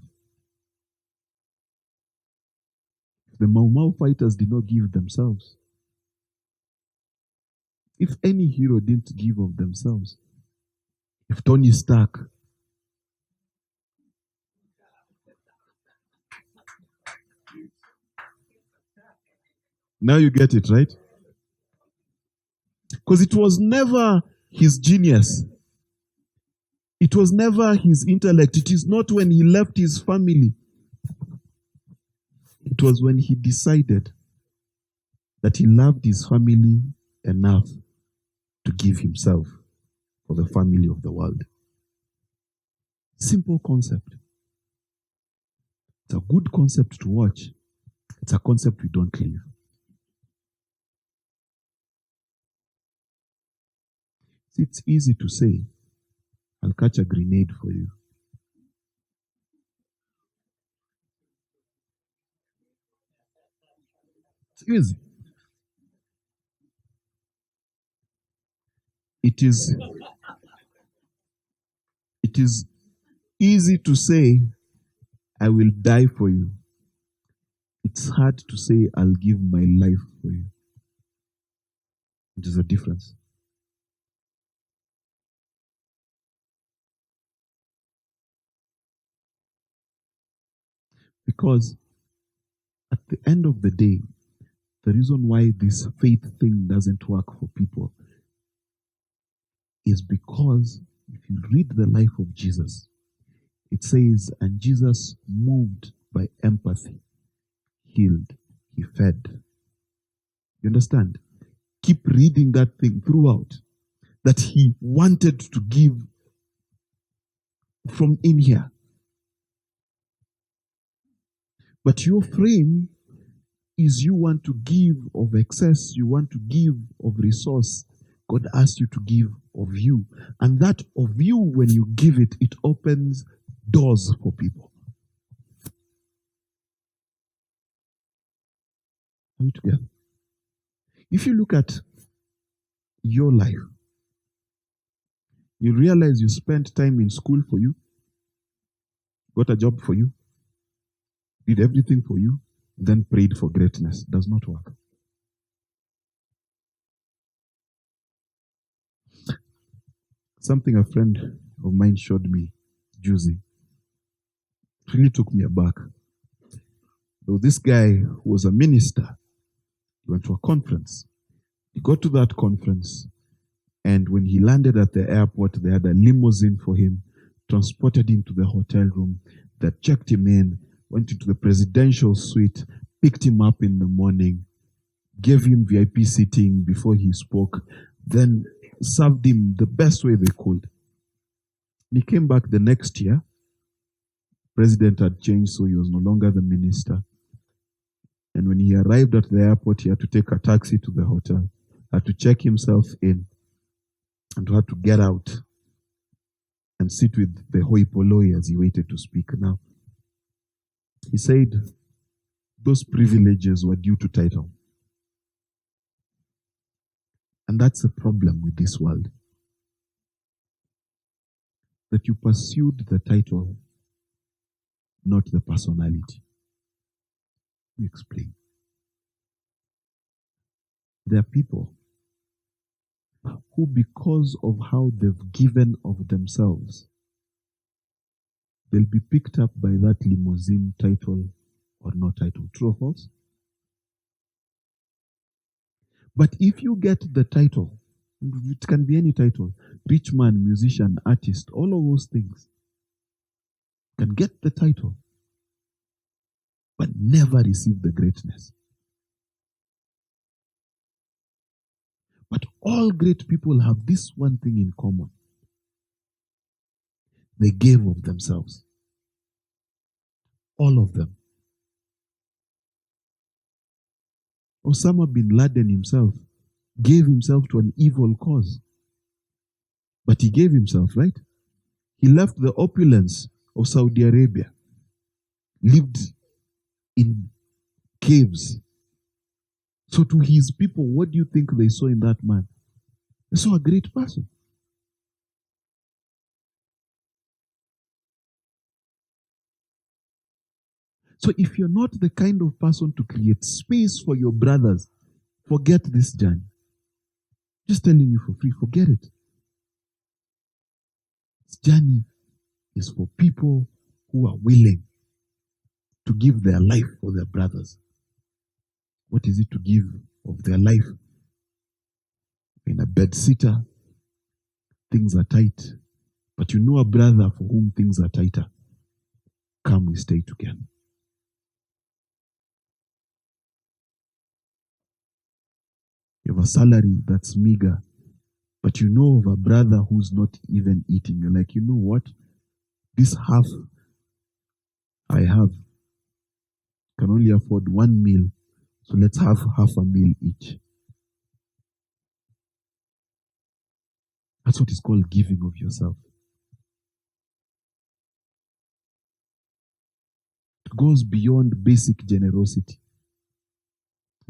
if the Mau Mau fighters did not give themselves, if any hero didn't give of themselves, if Tony Stark, now you get it, right? Because it was never his genius. It was never his intellect. It is not when he left his family. It was when he decided that he loved his family enough to give himself for the family of the world. Simple concept. It's a good concept to watch. It's a concept we don't live. It's easy to say, I'll catch a grenade for you. It's easy. It is It is easy to say, I will die for you. It's hard to say, I'll give my life for you. There's a difference. Because at the end of the day, the reason why this faith thing doesn't work for people is because if you read the life of Jesus, it says, and Jesus, moved by empathy, healed, he fed. You understand? Keep reading that thing throughout. That he wanted to give from in here. But your frame is you want to give of excess, you want to give of resource. God asks you to give of you. And that of you, when you give it, it opens doors for people. Are we together? If you look at your life, you realize you spent time in school for you, got a job for you, did everything for you, then prayed for greatness. Does not work. Something a friend of mine showed me, Juicy, really took me aback. Though this guy who was a minister, he went to a conference. He got to that conference, and when he landed at the airport, they had a limousine for him, transported him to the hotel room, that checked him in, went into the presidential suite, picked him up in the morning, gave him VIP seating before he spoke, then served him the best way they could. He came back the next year. President had changed, so he was no longer the minister. And when he arrived at the airport, he had to take a taxi to the hotel, had to check himself in, and had to get out and sit with the hoi polloi as he waited to speak. Now, he said those privileges were due to title. And that's the problem with this world. That you pursued the title, not the personality. Let me explain. There are people who, because of how they've given of themselves, they'll be picked up by that limousine, title or no title. True or false? But if you get the title, it can be any title, rich man, musician, artist, all of those things, can get the title, but never receive the greatness. But all great people have this one thing in common. They gave of themselves. All of them. Osama bin Laden himself gave himself to an evil cause. But he gave himself, right? He left the opulence of Saudi Arabia, lived in caves. So to his people, what do you think they saw in that man? They saw a great person. So if you're not the kind of person to create space for your brothers, forget this journey. Just telling you for free, forget it. This journey is for people who are willing to give their life for their brothers. What is it to give of their life? In a bedsitter, things are tight. But you know a brother for whom things are tighter. Come, we stay together. You have a salary that's meager, but you know of a brother who's not even eating. You're like, you know what? This half I have can only afford one meal, so let's have half a meal each. That's what is called giving of yourself. It goes beyond basic generosity.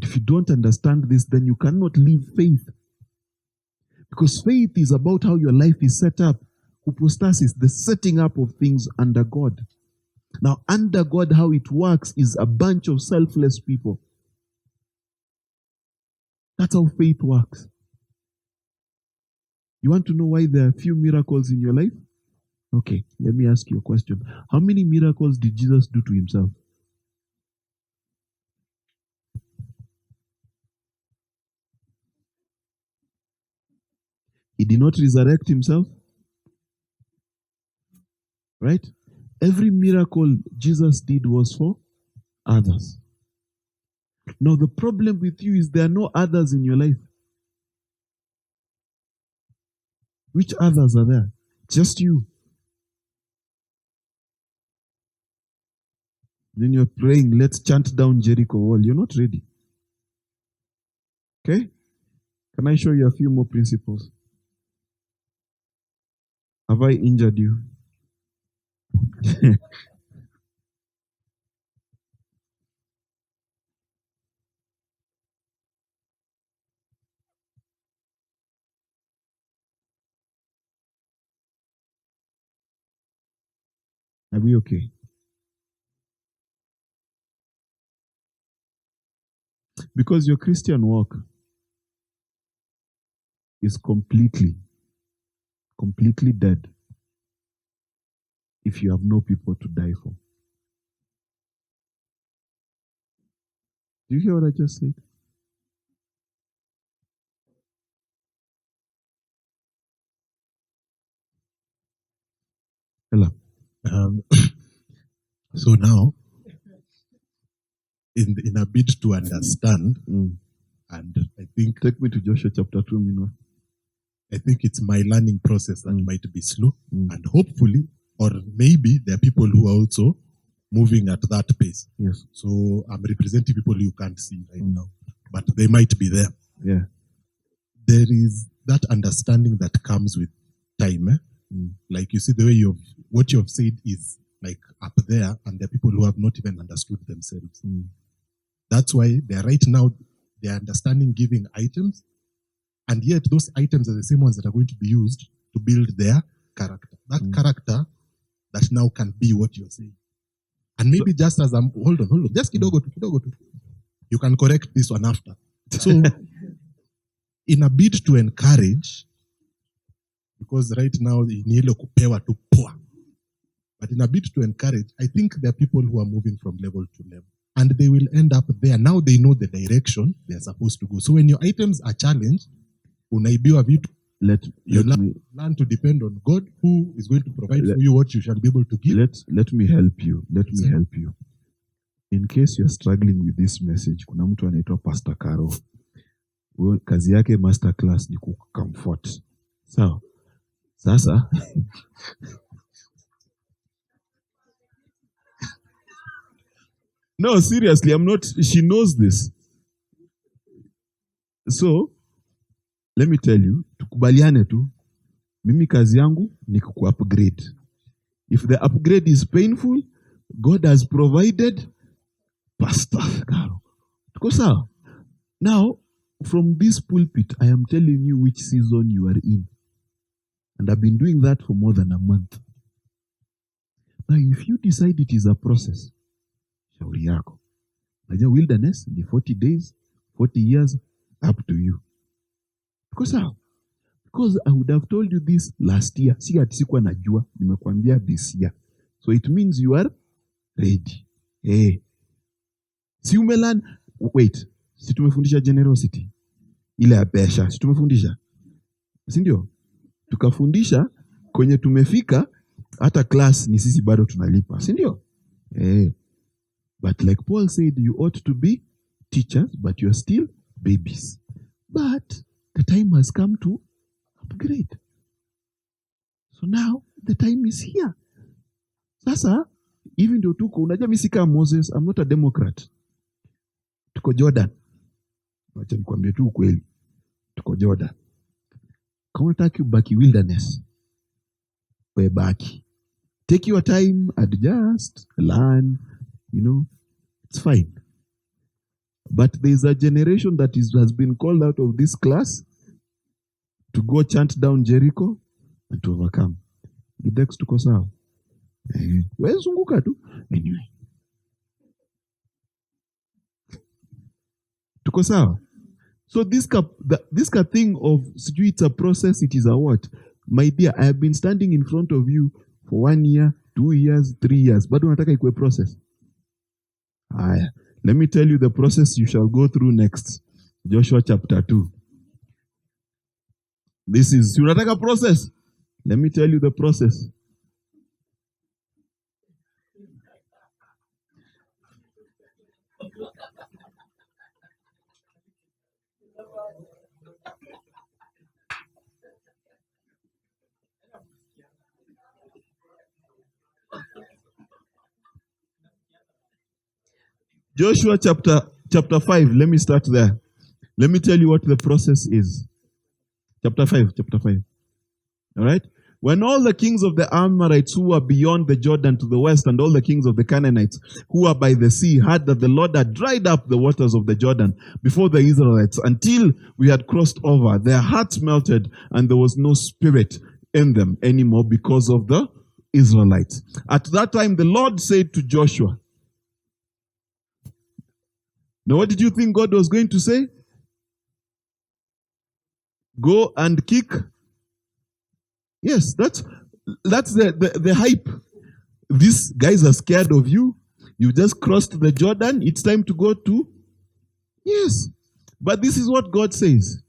If you don't understand this, then you cannot live faith. Because faith is about how your life is set up. Hypostasis, the setting up of things under God. Now, under God, how it works is a bunch of selfless people. That's how faith works. You want to know why there are few miracles in your life? Okay, let me ask you a question. How many miracles did Jesus do to himself? He did not resurrect himself. Right? Every miracle Jesus did was for others. Now, the problem with you is there are no others in your life. Which others are there? Just you. Then you're praying, let's chant down Jericho wall. You're not ready. Okay? Can I show you a few more principles? Have I injured you? Are we okay? Because your Christian walk is completely dead if you have no people to die for. Do you hear what I just said? Hello. So now, in a bid to understand, and I think Take me to Joshua chapter 2, Minwa. I think it's my learning process that might be slow, and hopefully, or maybe there are people who are also moving at that pace. Yes. So I'm representing people you can't see right now, but they might be there. Yeah. There is that understanding that comes with time. Like you see, the way what you have said is like up there, and there are people who have not even understood themselves. That's why they're right now, they're understanding giving items, and yet those items are the same ones that are going to be used to build their character. That character that now can be what you're saying. And maybe just as I'm, hold on, just kidogo tu. You can correct this one after. So, in a bid to encourage, because right now, ni ile kupewa tu poa. But in a bid to encourage, I think there are people who are moving from level to level. And they will end up there. Now they know the direction they're supposed to go. So when your items are challenged, unaibiwa vitu, you learn to depend on God, who is going to provide for you what you shall be able to give. Let me help you. Help you. In case you're struggling with this message, kuna mtu anaitwa Pastor Caro. Kazi yake masterclass ni kucomfort. Sawa. Sasa no, seriously, I'm not. She knows this. So, let me tell you, tukubaliane tu, mimi kazi yangu ni kuku-upgrade. If the upgrade is painful, God has provided. Pastor Caro. Tuko sawa? Now, from this pulpit, I am telling you which season you are in. And I've been doing that for more than a month. Now, if you decide it is a process, shauri yako. Najua wilderness ni 40 days, 40 years, up to you. Because I would have told you this last year. Si ati sikuwa najua, nimekuambia this year. So it means you are ready. Hey. Si umelan, wait, si tumefundisha generosity. Ile ya pesha, si tumefundisha. Si ndio? Tukafundisha kwenye tumefika, hata class ni sisi bado tunalipa. Si ndio? But like Paul said, you ought to be teachers, but you are still babies. But the time has come to upgrade. So now the time is here. Sasa, even though tuko, unajua mimi si kama Moses, I'm not a Democrat. Tuko Jordan. Wacha nikwambie tu ukweli. Tuko Jordan. Kama unataka ubaki wilderness, we baki. Take your time, adjust, learn, it's fine. But there is a generation that has been called out of this class to go chant down Jericho and to overcome. Gidex tuko sawa. Wewe zunguka tu. Anyway. Tuko sawa. So this thing of sijui it's a process, it is a what? My dear, I have been standing in front of you for 1 year, 2 years, 3 years. Bado nataka ikuwe process. Aya. Let me tell you the process you shall go through next. Joshua chapter 2. This is, unataka process? Let me tell you the process. Joshua chapter 5. Let me start there. Let me tell you what the process is. Chapter 5. All right? When all the kings of the Amorites who were beyond the Jordan to the west, and all the kings of the Canaanites who were by the sea, heard that the Lord had dried up the waters of the Jordan before the Israelites until we had crossed over, their hearts melted, and there was no spirit in them anymore because of the Israelites. At that time, the Lord said to Joshua, now what did you think God was going to say? Go and kick. Yes, that's the hype. These guys are scared of you. You just crossed the Jordan. It's time to go to. Yes. But this is what God says.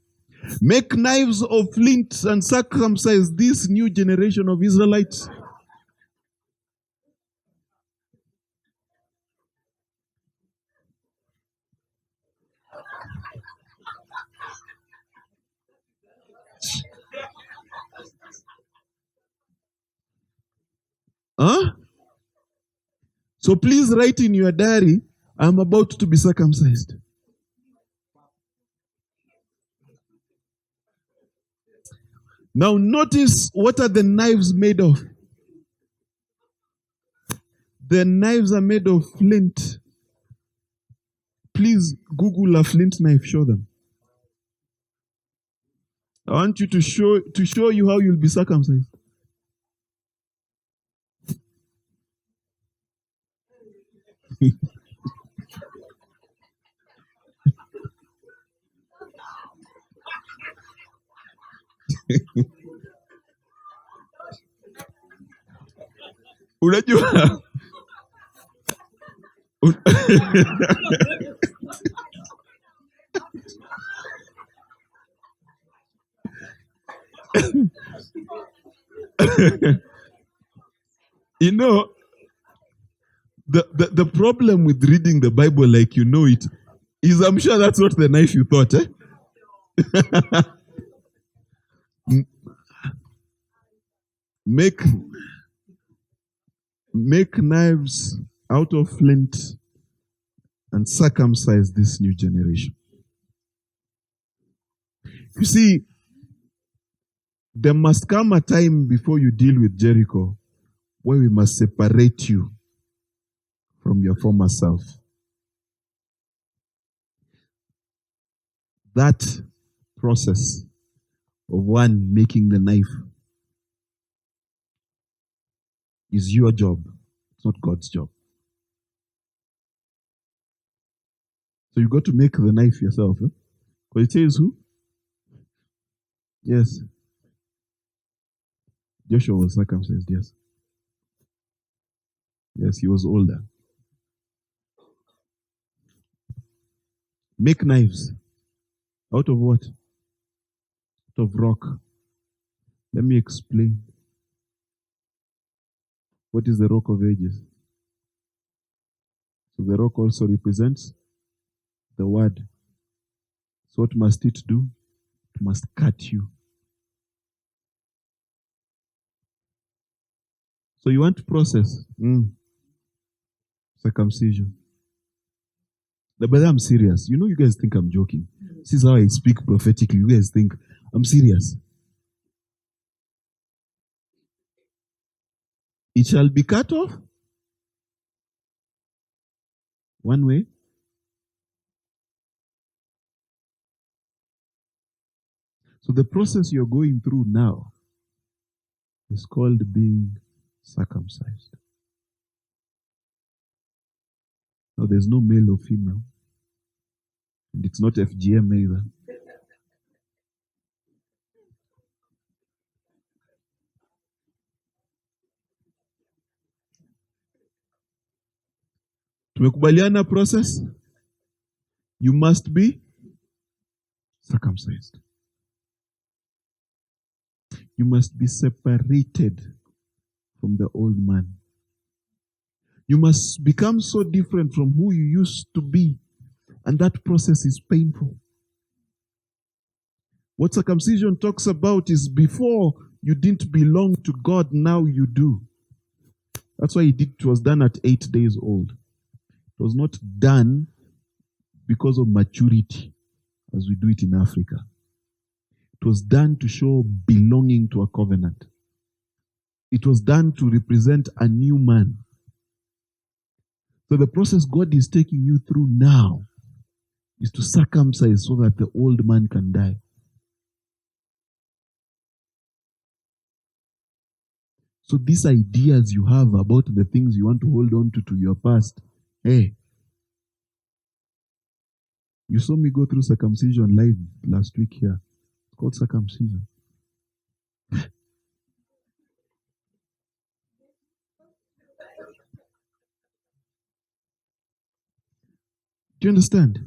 Make knives of flint and circumcise this new generation of Israelites. Huh? So please write in your diary, I'm about to be circumcised. Now notice, what are the knives made of? The knives are made of flint. Please Google a flint knife, show them. I want you to show you how you'll be circumcised. Unajua? You know, the problem with reading the Bible like you know it is, I'm sure that's not the knife you thought, eh? Make knives out of flint and circumcise this new generation. You see, there must come a time before you deal with Jericho where we must separate you from your former self. That process of one making the knife is your job. It's not God's job. So you got to make the knife yourself. Eh? Because it says who? Yes. Joshua was circumcised, yes. Yes, he was older. Make knives. Out of what? Out of rock. Let me explain. What is the rock of ages? So the rock also represents the word. So what must it do? It must cut you. So you want to process circumcision. But I'm serious. You know, you guys think I'm joking. This is how I speak prophetically. You guys think I'm serious. It shall be cut off one way. So the process you're going through now is called being circumcised. Now, there's no male or female, and it's not FGM either. Tumekubaliana process? You must be circumcised. You must be separated from the old man. You must become so different from who you used to be. And that process is painful. What circumcision talks about is before you didn't belong to God, now you do. That's why it was done at 8 days old. It was not done because of maturity, as we do it in Africa. It was done to show belonging to a covenant. It was done to represent a new man. So the process God is taking you through now is to circumcise so that the old man can die. So these ideas you have about the things you want to hold on to your past, hey, you saw me go through circumcision live last week here. It's called circumcision. Do you understand?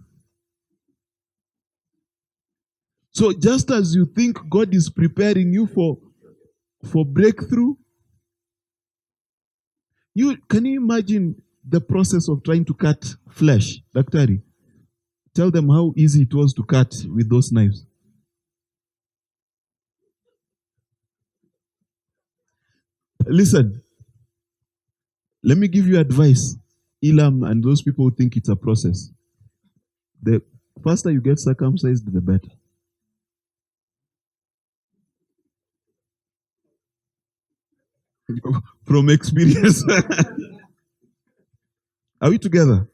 So just as you think God is preparing you for breakthrough, can you imagine the process of trying to cut flesh? Daktari, tell them how easy it was to cut with those knives. Listen, let me give you advice. Elam and those people who think it's a process. The faster you get circumcised, the better. From experience. Are we together?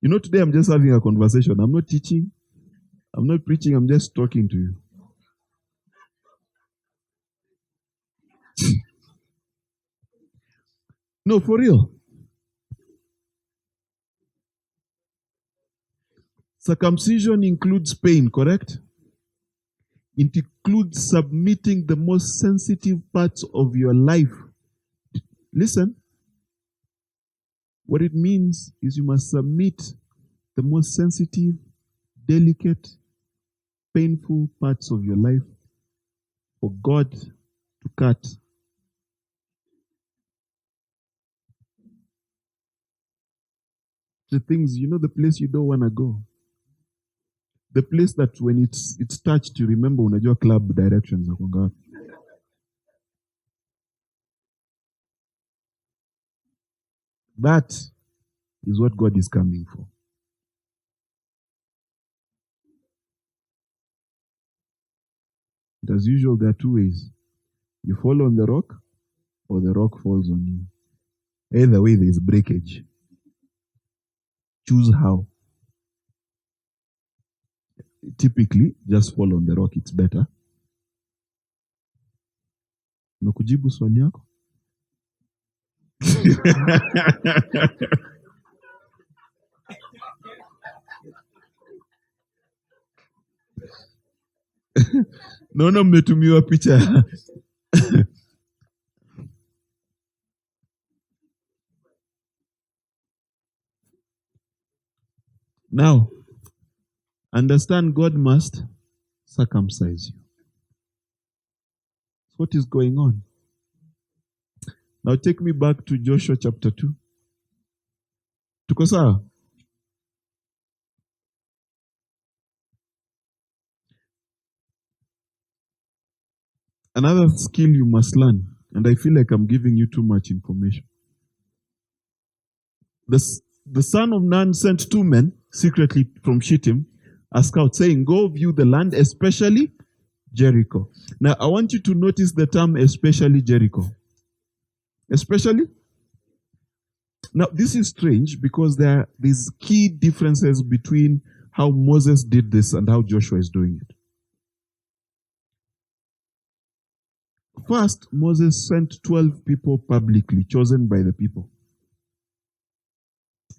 You know, today I'm just having a conversation. I'm not teaching. I'm not preaching. I'm just talking to you. No, for real. Circumcision includes pain, correct? It includes submitting the most sensitive parts of your life. Listen. What it means is you must submit the most sensitive, delicate, painful parts of your life for God to cut. The things, you know, the place you don't want to go. The place that when it's touched, you remember unajua club directions. That is what God is coming for. And as usual, there are two ways. You fall on the rock, or the rock falls on you. Either way, there is breakage. Choose how. Typically, just fall on the rock, it's better. Nakujibu swali yako? Naona mmetumiwa picha. Now, understand God must circumcise you. What is going on? Now take me back to Joshua chapter 2. Tuko sawa? Another skill you must learn, and I feel like I'm giving you too much information. The son of Nun sent 2 men secretly from Shittim, a scout, saying, "Go view the land, especially Jericho." Now, I want you to notice the term especially Jericho. Especially? Now, this is strange because there are these key differences between how Moses did this and how Joshua is doing it. First, Moses sent 12 people publicly, chosen by the people.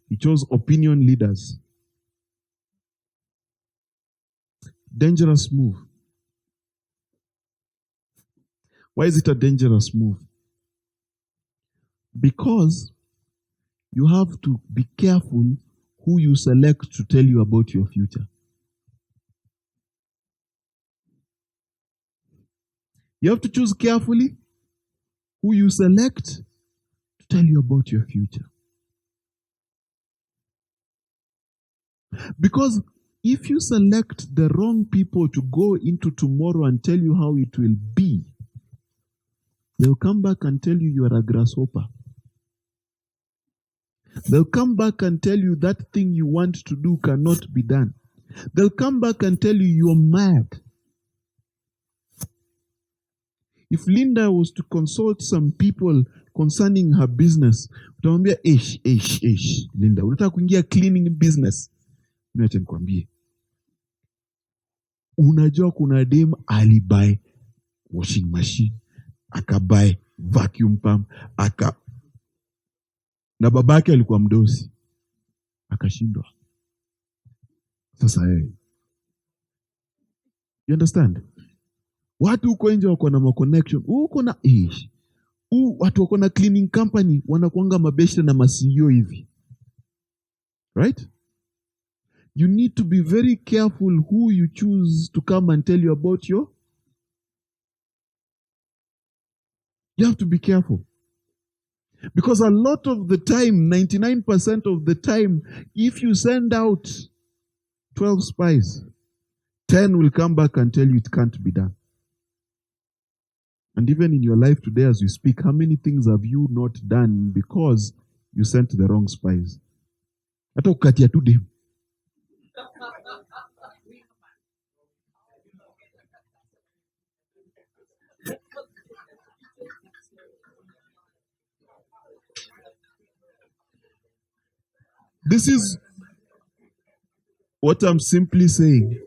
He chose opinion leaders. Dangerous move. Why is it a dangerous move? Because you have to be careful who you select to tell you about your future. You have to choose carefully who you select to tell you about your future. Because if you select the wrong people to go into tomorrow and tell you how it will be, they'll come back and tell you are a grasshopper. They'll come back and tell you that thing you want to do cannot be done. They'll come back and tell you you're mad. If Linda was to consult some people concerning her business, utamwambia Linda, unataka kuingia cleaning business. Niache nikwambie. Unajua kuna dem alibuy washing machine, akabuy vacuum pump, na babake alikuwa mdosi, akashindwa. Sasa yeye. You understand? Watu huko nje wako na connection. Huko na watu wako na cleaning company wanakuanga mabeshte na CEO hivi. Right? You need to be very careful who you choose to come and tell you about your. You have to be careful. Because a lot of the time, 99% of the time, if you send out 12 spies, 10 will come back and tell you it can't be done. And even in your life today as we speak, how many things have you not done because you sent the wrong spies? Hata ukatia tu dem. This is what I'm simply saying.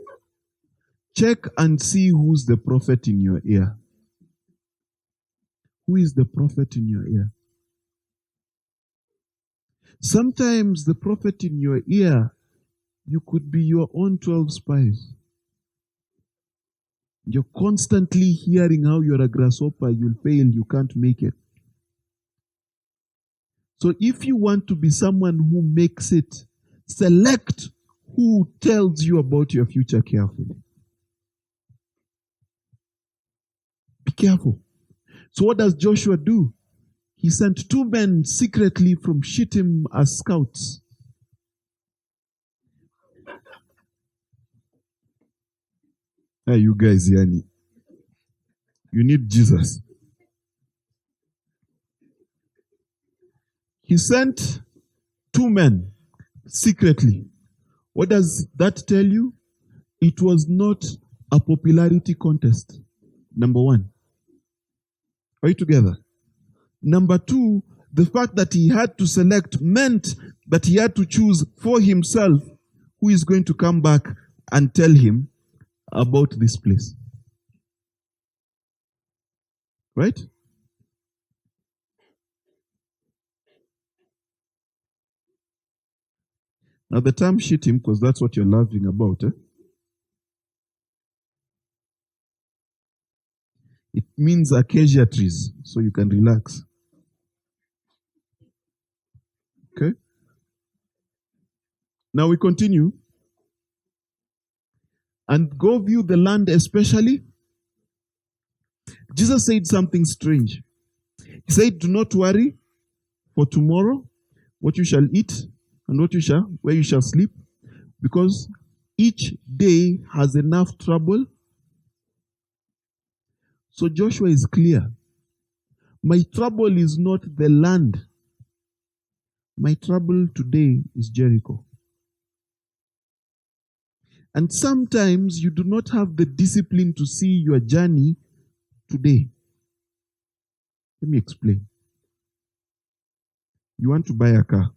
Check and see who's the prophet in your ear. Who is the prophet in your ear? Sometimes the prophet in your ear, you could be your own 12 spies. You're constantly hearing how you're a grasshopper, you'll fail, you can't make it. So if you want to be someone who makes it, select who tells you about your future carefully. Be careful. So what does Joshua do? He sent 2 men secretly from Shittim as scouts. Hey, you guys, Yani. You need Jesus. He sent 2 men secretly. What does that tell you? It was not a popularity contest. Number 1. Are you together? Number 2, the fact that he had to select meant that he had to choose for himself who is going to come back and tell him about this place. Right? Now the term Shittim, because that's what you're laughing about, it means acacia trees, so you can relax. Okay? Now we continue. And go view the land especially. Jesus said something strange. He said, do not worry for tomorrow, what you shall eat and where you shall sleep, because each day has enough trouble. So Joshua is clear. My trouble is not the land. My trouble today is Jericho. And sometimes you do not have the discipline to see your journey today. Let me explain. You want to buy a car.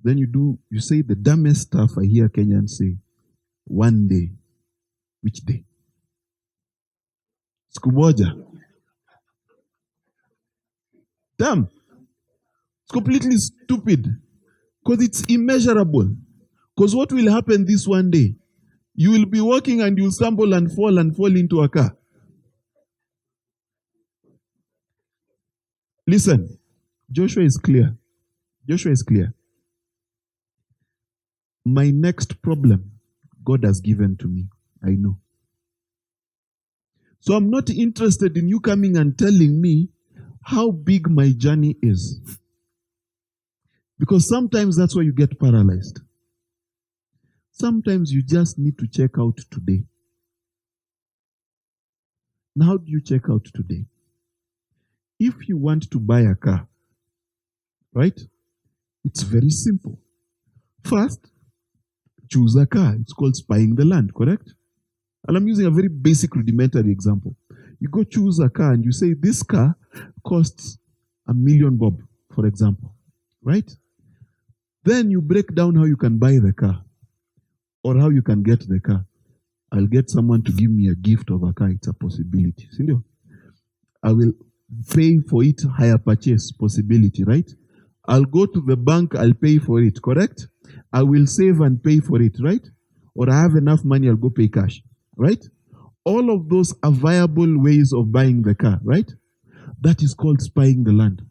Then you say the dumbest stuff I hear Kenyans say. One day. Which day? Siku moja. Damn. It's completely stupid. Because it's immeasurable. Because what will happen this one day? You will be walking and you'll stumble and fall into a car. Listen, Joshua is clear. Joshua is clear. My next problem, God has given to me. I know. So I'm not interested in you coming and telling me how big my journey is. Because sometimes that's why you get paralyzed. Sometimes you just need to check out today. Now, how do you check out today? If you want to buy a car, right? It's very simple. First, choose a car. It's called spying the land, correct? And I'm using a very basic rudimentary example. You go choose a car and you say, this car costs $1 million bob, for example, right? Then you break down how you can buy the car or how you can get the car. I'll get someone to give me a gift of a car. It's a possibility. I will pay for it, hire purchase possibility, right? I'll go to the bank, I'll pay for it, correct? I will save and pay for it, right? Or I have enough money, I'll go pay cash, right? All of those are viable ways of buying the car, right? That is called spying the land.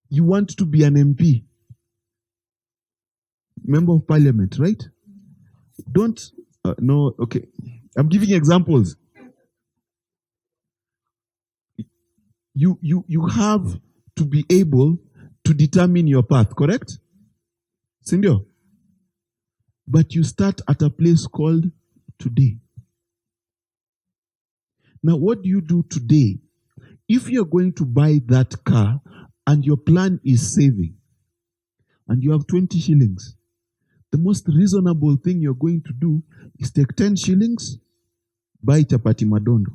You want to be an MP, member of parliament, right? Okay. I'm giving examples. You have to be able to determine your path, correct? Sindio? But you start at a place called today. Now, what do you do today? If you're going to buy that car and your plan is saving and you have 20 shillings, the most reasonable thing you're going to do is take 10 shillings, buy chapati madondo.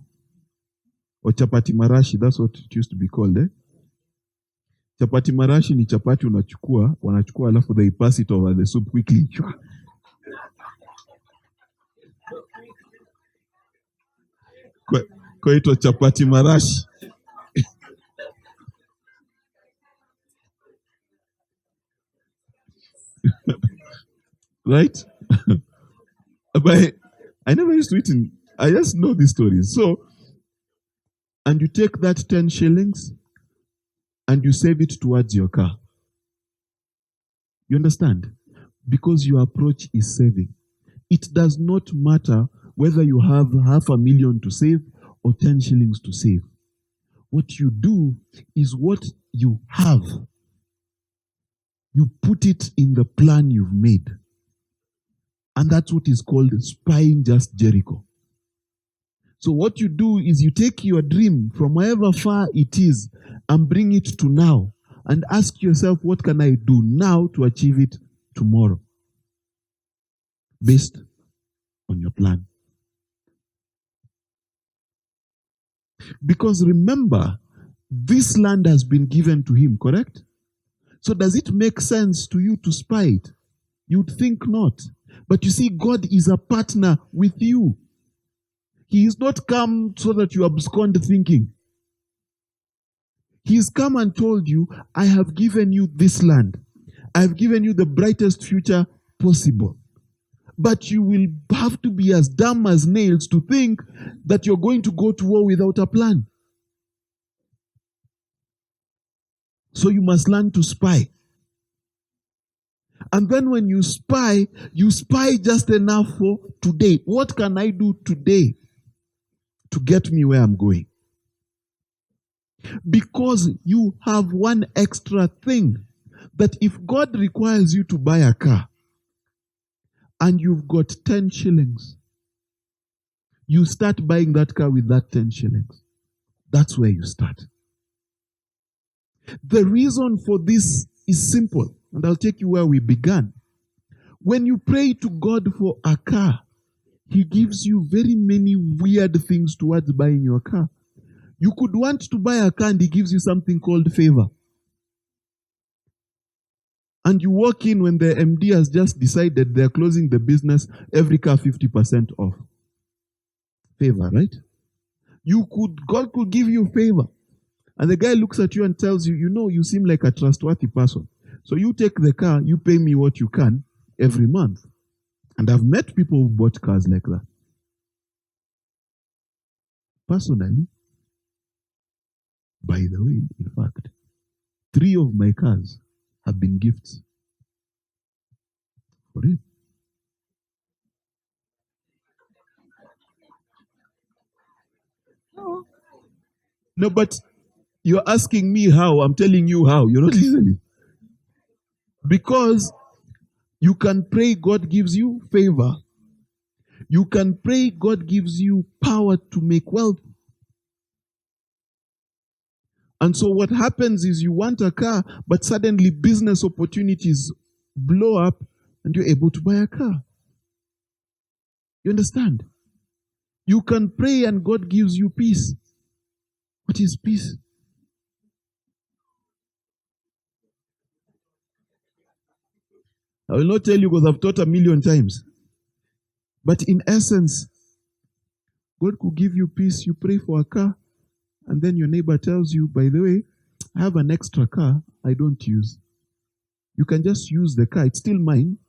Or chapati marashi, that's what it used to be called, eh? Chapati marashi ni chapati wanachukua alafu they pass it over the soup quickly. Kwa ito chapati marashi. Right? But I never used to eat in, I just know these stories. So, and you take that 10 shillings and you save it towards your car. You understand? Because your approach is saving. It does not matter whether you have $500,000 to save or 10 shillings to save. What you do is what you have. You put it in the plan you've made. And that's what is called spying just Jericho. So what you do is you take your dream from wherever far it is and bring it to now and ask yourself, what can I do now to achieve it tomorrow? Based on your plan. Because remember, this land has been given to him, correct? So does it make sense to you to spy it? You'd think not. But you see, God is a partner with you. He is not come so that you abscond thinking. He has come and told you, I have given you this land. I have given you the brightest future possible. But you will have to be as dumb as nails to think that you're going to go to war without a plan. So you must learn to spy. And then when you spy just enough for today. What can I do today to get me where I'm going? Because you have one extra thing, that if God requires you to buy a car and you've got 10 shillings, you start buying that car with that 10 shillings. That's where you start. The reason for this is simple, and I'll take you where we began. When you pray to God for a car, He gives you very many weird things towards buying your car. You could want to buy a car and He gives you something called favor. And you walk in when the MD has just decided they're closing the business, every car 50% off. Favor, right? God could give you favor. And the guy looks at you and tells you, you seem like a trustworthy person. So you take the car, you pay me what you can every month. And I've met people who bought cars like that. Personally, by the way, in fact, 3 of my cars have been gifts. For real. No, but you're asking me how. I'm telling you how. You're not listening. Because you can pray, God gives you favor. You can pray, God gives you power to make wealth. And so what happens is you want a car, but suddenly business opportunities blow up and you're able to buy a car. You understand? You can pray and God gives you peace. What is peace? I will not tell you because I've taught 1,000,000 times. But in essence, God could give you peace. You pray for a car, and then your neighbor tells you, by the way, I have an extra car I don't use. You can just use the car. It's still mine,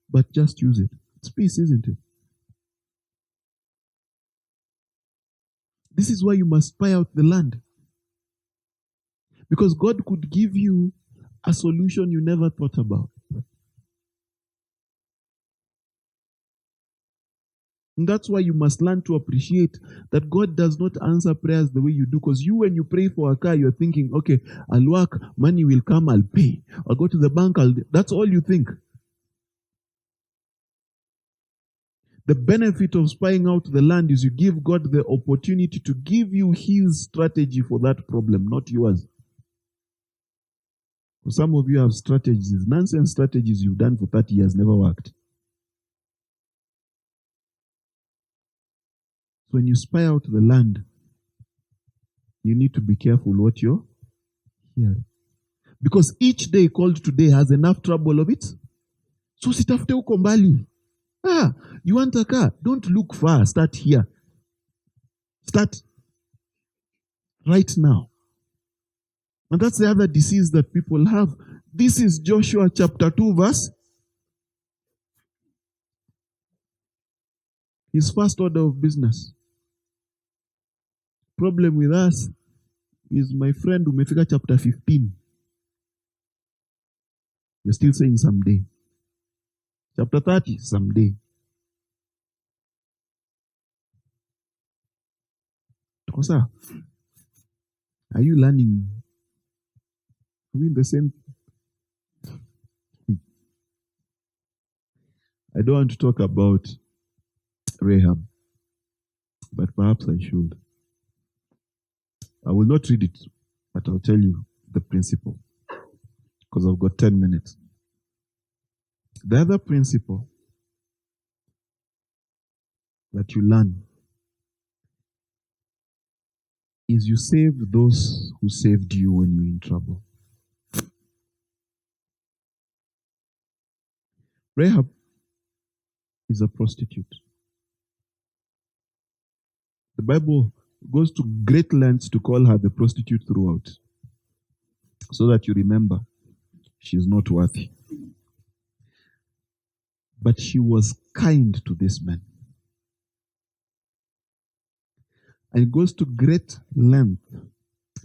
but just use it. It's peace, isn't it? This is why you must spy out the land. Because God could give you a solution you never thought about. And that's why you must learn to appreciate that God does not answer prayers the way you do. Because when you pray for a car, you're thinking, okay, I'll work, money will come, I'll pay. I'll go to the bank, that's all you think. The benefit of spying out the land is you give God the opportunity to give you His strategy for that problem, not yours. For some of you have strategies, nonsense strategies you've done for 30 years, never worked. When you spy out the land, you need to be careful what you're hearing. Because each day called today has enough trouble of it. So sitafute uko mbali. You want a car? Don't look far. Start here. Start right now. And that's the other disease that people have. This is Joshua chapter 2 verse. His first order of business. Problem with us is, my friend, umefika chapter 15. You're still saying someday. Chapter 30, someday. Tokosa, are you learning? Are we in the same? I don't want to talk about Rahab, but perhaps I should. I will not read it, but I'll tell you the principle, because I've got 10 minutes. The other principle that you learn is you save those who saved you when you're in trouble. Rahab is a prostitute. The Bible goes to great lengths to call her the prostitute throughout, so that you remember she's not worthy. But she was kind to this man. And it goes to great length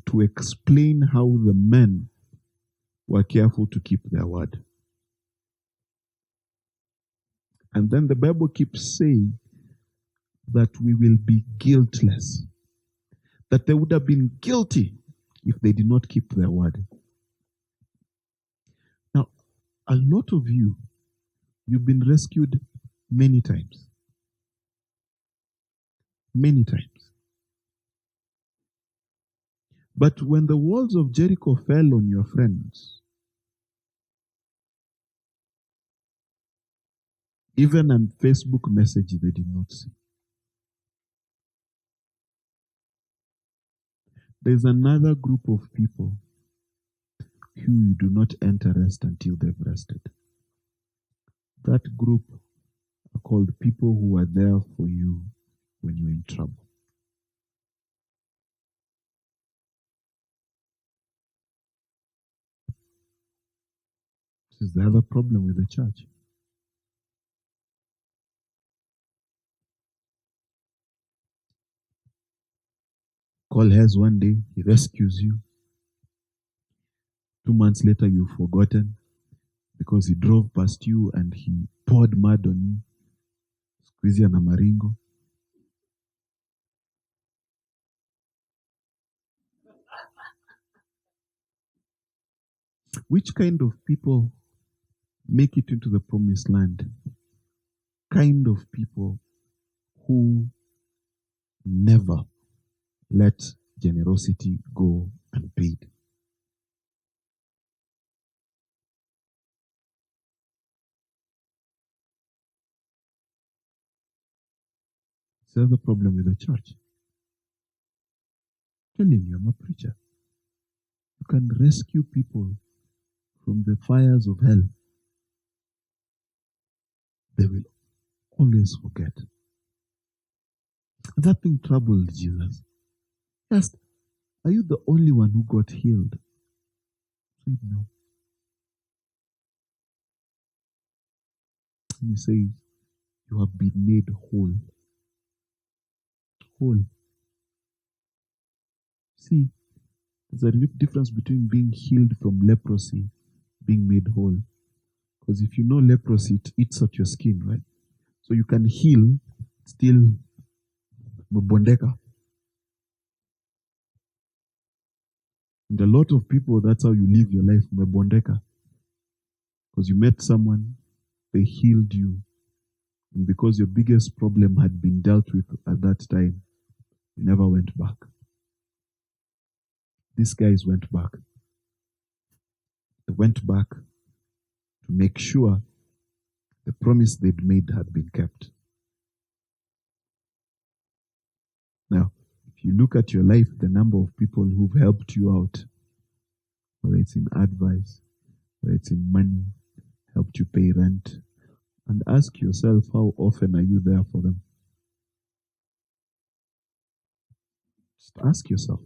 to explain how the men were careful to keep their word. And then the Bible keeps saying that we will be guiltless. That they would have been guilty if they did not keep their word. Now, a lot of you, you've been rescued many times. Many times. But when the walls of Jericho fell on your friends, even a Facebook message they did not see. There's another group of people who you do not enter rest until they've rested. That group are called people who are there for you when you're in trouble. This is the other problem with the church. Call has one day, he rescues you. 2 months later, you've forgotten because he drove past you and he poured mud on you. Squeezia na maringo. Which kind of people make it into the promised land? Kind of people who never let generosity go unpaid. That's the problem with the church. I'm telling you, I'm a preacher. You can rescue people from the fires of hell. They will always forget. That thing troubled Jesus. Just, are you the only one who got healed? He said, no. And he says, you have been made whole. Whole. See, there's a difference between being healed from leprosy, being made whole. Because if you know leprosy, it eats at your skin, right? So you can heal still mbondeka. And a lot of people, that's how you live your life, mbondeka. Because you met someone, they healed you. And because your biggest problem had been dealt with at that time, you never went back. These guys went back. They went back to make sure the promise they'd made had been kept. Now, if you look at your life, the number of people who've helped you out, whether it's in advice, whether it's in money, helped you pay rent, and ask yourself, how often are you there for them? Just ask yourself.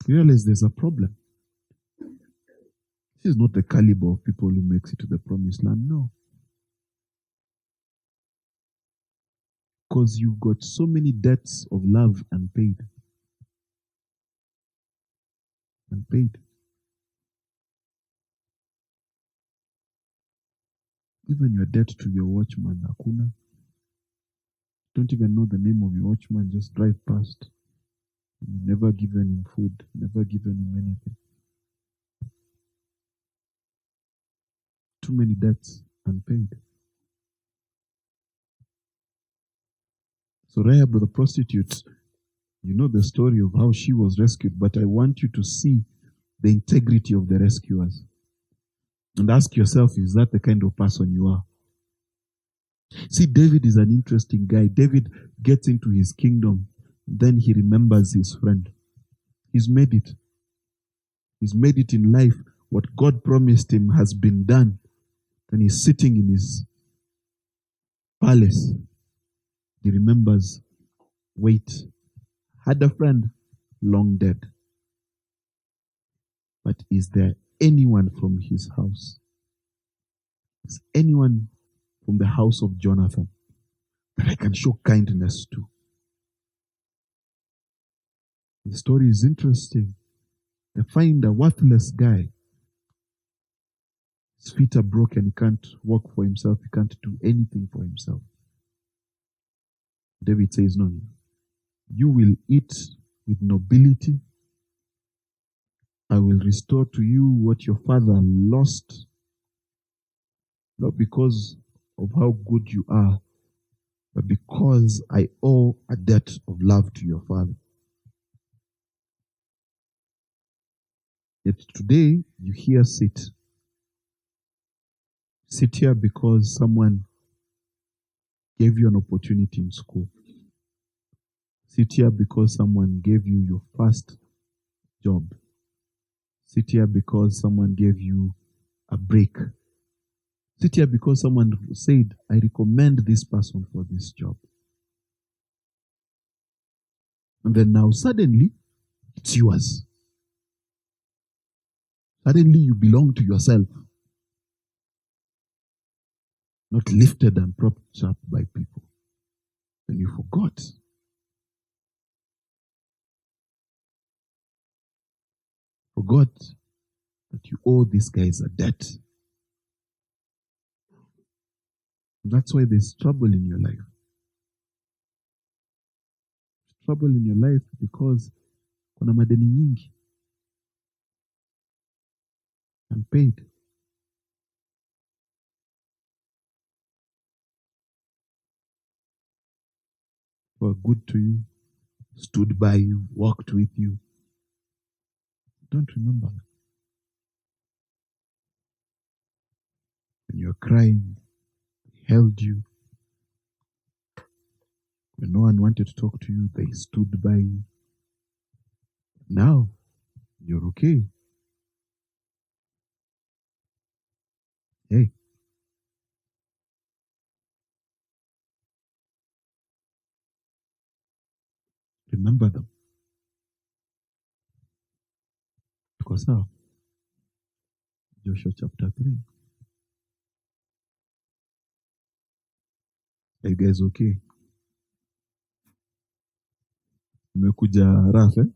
Realize there's a problem. This is not the caliber of people who makes it to the promised land. No. Because you've got so many debts of love unpaid. Unpaid. Even your debt to your watchman, hakuna. Don't even know the name of your watchman, just drive past. You never given him food, never given him anything. Too many debts unpaid. So Rahab the prostitute, you know the story of how she was rescued, but I want you to see the integrity of the rescuers. And ask yourself, is that the kind of person you are? See, David is an interesting guy. David gets into his kingdom, then he remembers his friend. He's made it. He's made it in life. What God promised him has been done. And he's sitting in his palace. He remembers, wait, had a friend, long dead. But is there anyone from his house? Is anyone from the house of Jonathan that I can show kindness to? The story is interesting. They find a worthless guy. His feet are broken. He can't walk for himself. He can't do anything for himself. David says, no, you will eat with nobility. I will restore to you what your father lost. Not because of how good you are, but because I owe a debt of love to your father. Yet today, you hear sit. Sit here because someone gave you an opportunity in school. Sit here because someone gave you your first job. Sit here because someone gave you a break. Sit here because someone said, I recommend this person for this job. And then now suddenly, it's yours. Suddenly you belong to yourself. Not lifted and propped up by people. Then you forgot. Forgot that you owe these guys a debt. That's why there's trouble in your life. Trouble in your life because kuna madeni nyingi. Unpaid. Were good to you, stood by you, walked with you. Don't remember that. When you're crying, they held you. When no one wanted to talk to you, they stood by you. Now, you're okay. Hey. Remember them. Because now, Joshua chapter 3. Are you guys okay? Mmekuja rafe?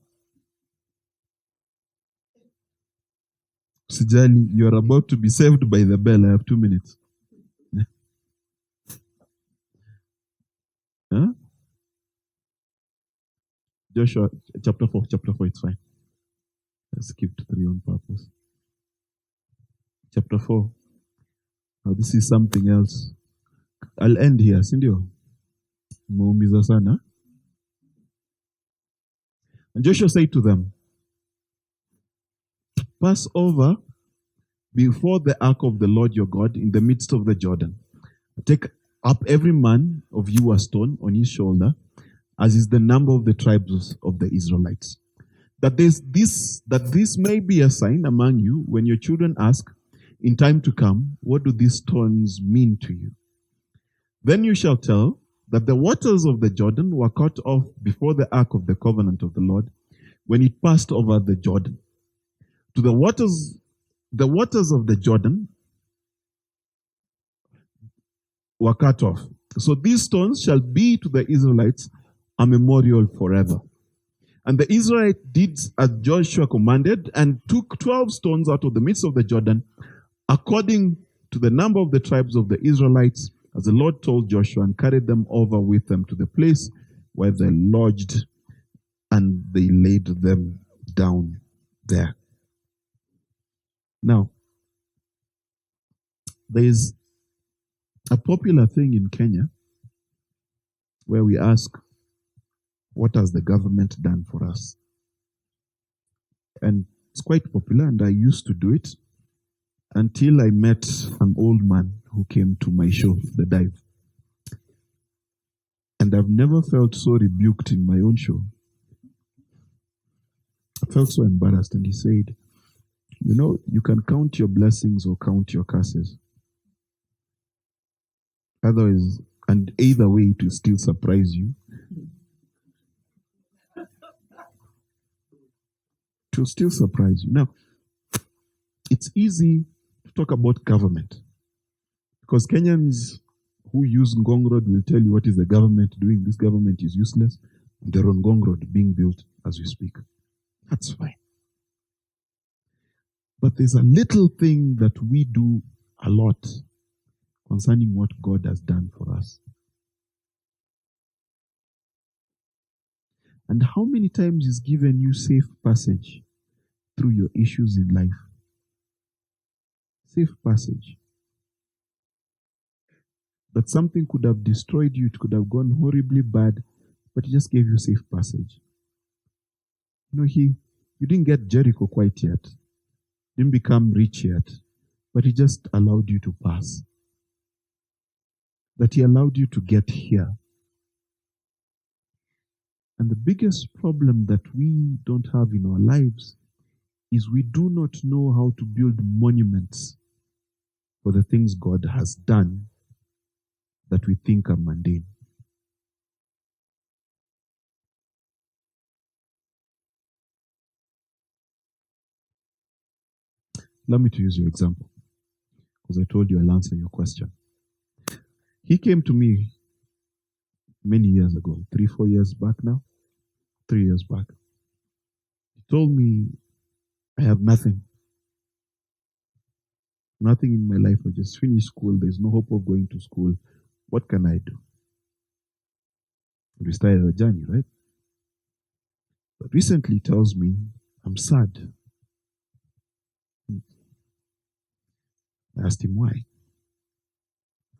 Sijali, you're about to be saved by the bell. I have 2 minutes. Huh? Joshua chapter 4, it's fine. I skipped 3 on purpose. Chapter 4. Now this is something else. I'll end here, sindio? Maumiza sana. And Joshua said to them, pass over before the ark of the Lord your God in the midst of the Jordan. Take up every man of you a stone on his shoulder, as is the number of the tribes of the Israelites. That this may be a sign among you when your children ask in time to come, what do these stones mean to you? Then you shall tell that the waters of the Jordan were cut off before the ark of the covenant of the Lord when it passed over the Jordan. To the waters of the Jordan were cut off. So these stones shall be to the Israelites a memorial forever. And the Israelites did as Joshua commanded and took 12 stones out of the midst of the Jordan, according to the number of the tribes of the Israelites, as the Lord told Joshua, and carried them over with them to the place where they lodged, and they laid them down there. Now, there is a popular thing in Kenya where we ask, what has the government done for us? And it's quite popular, and I used to do it until I met an old man who came to my show, The Dive. And I've never felt so rebuked in my own show. I felt so embarrassed, and he said, you know, you can count your blessings or count your curses. Otherwise, and either way, it will still surprise you. It will still surprise you. Now, it's easy to talk about government because Kenyans who use Ngong Road will tell you what is the government doing. This government is useless. They're on Ngong Road being built as we speak. That's fine. But there's a little thing that we do a lot concerning what God has done for us. And how many times He's given you safe passage through your issues in life? Safe passage. That something could have destroyed you, it could have gone horribly bad, but He just gave you safe passage. You know, you didn't get Jericho quite yet. Didn't become rich yet, but He just allowed you to pass. That He allowed you to get here. And the biggest problem that we don't have in our lives is we do not know how to build monuments for the things God has done that we think are mundane. Allow me to use your example, because I told you I'll answer your question. He came to me many years ago, 3-4 years back now, 3 years back. He told me, I have nothing. Nothing in my life. I just finished school. There's no hope of going to school. What can I do? We started a journey, right? But recently he tells me, I'm sad. I asked him why.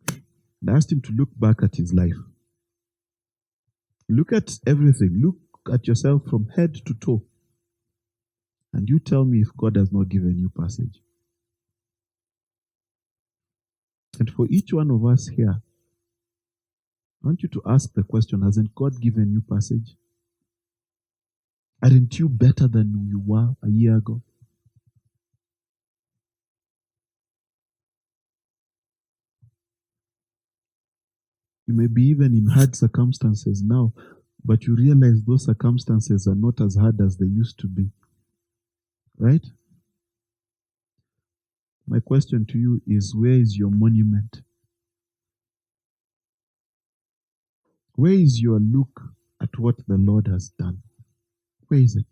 And I asked him to look back at his life. Look at everything. Look at yourself from head to toe. And you tell me if God has not given you passage. And for each one of us here, I want you to ask the question, hasn't God given you passage? Aren't you better than you were a year ago? You may be even in hard circumstances now, but you realize those circumstances are not as hard as they used to be. Right? My question to you is, where is your monument? Where is your look at what the Lord has done? Where is it?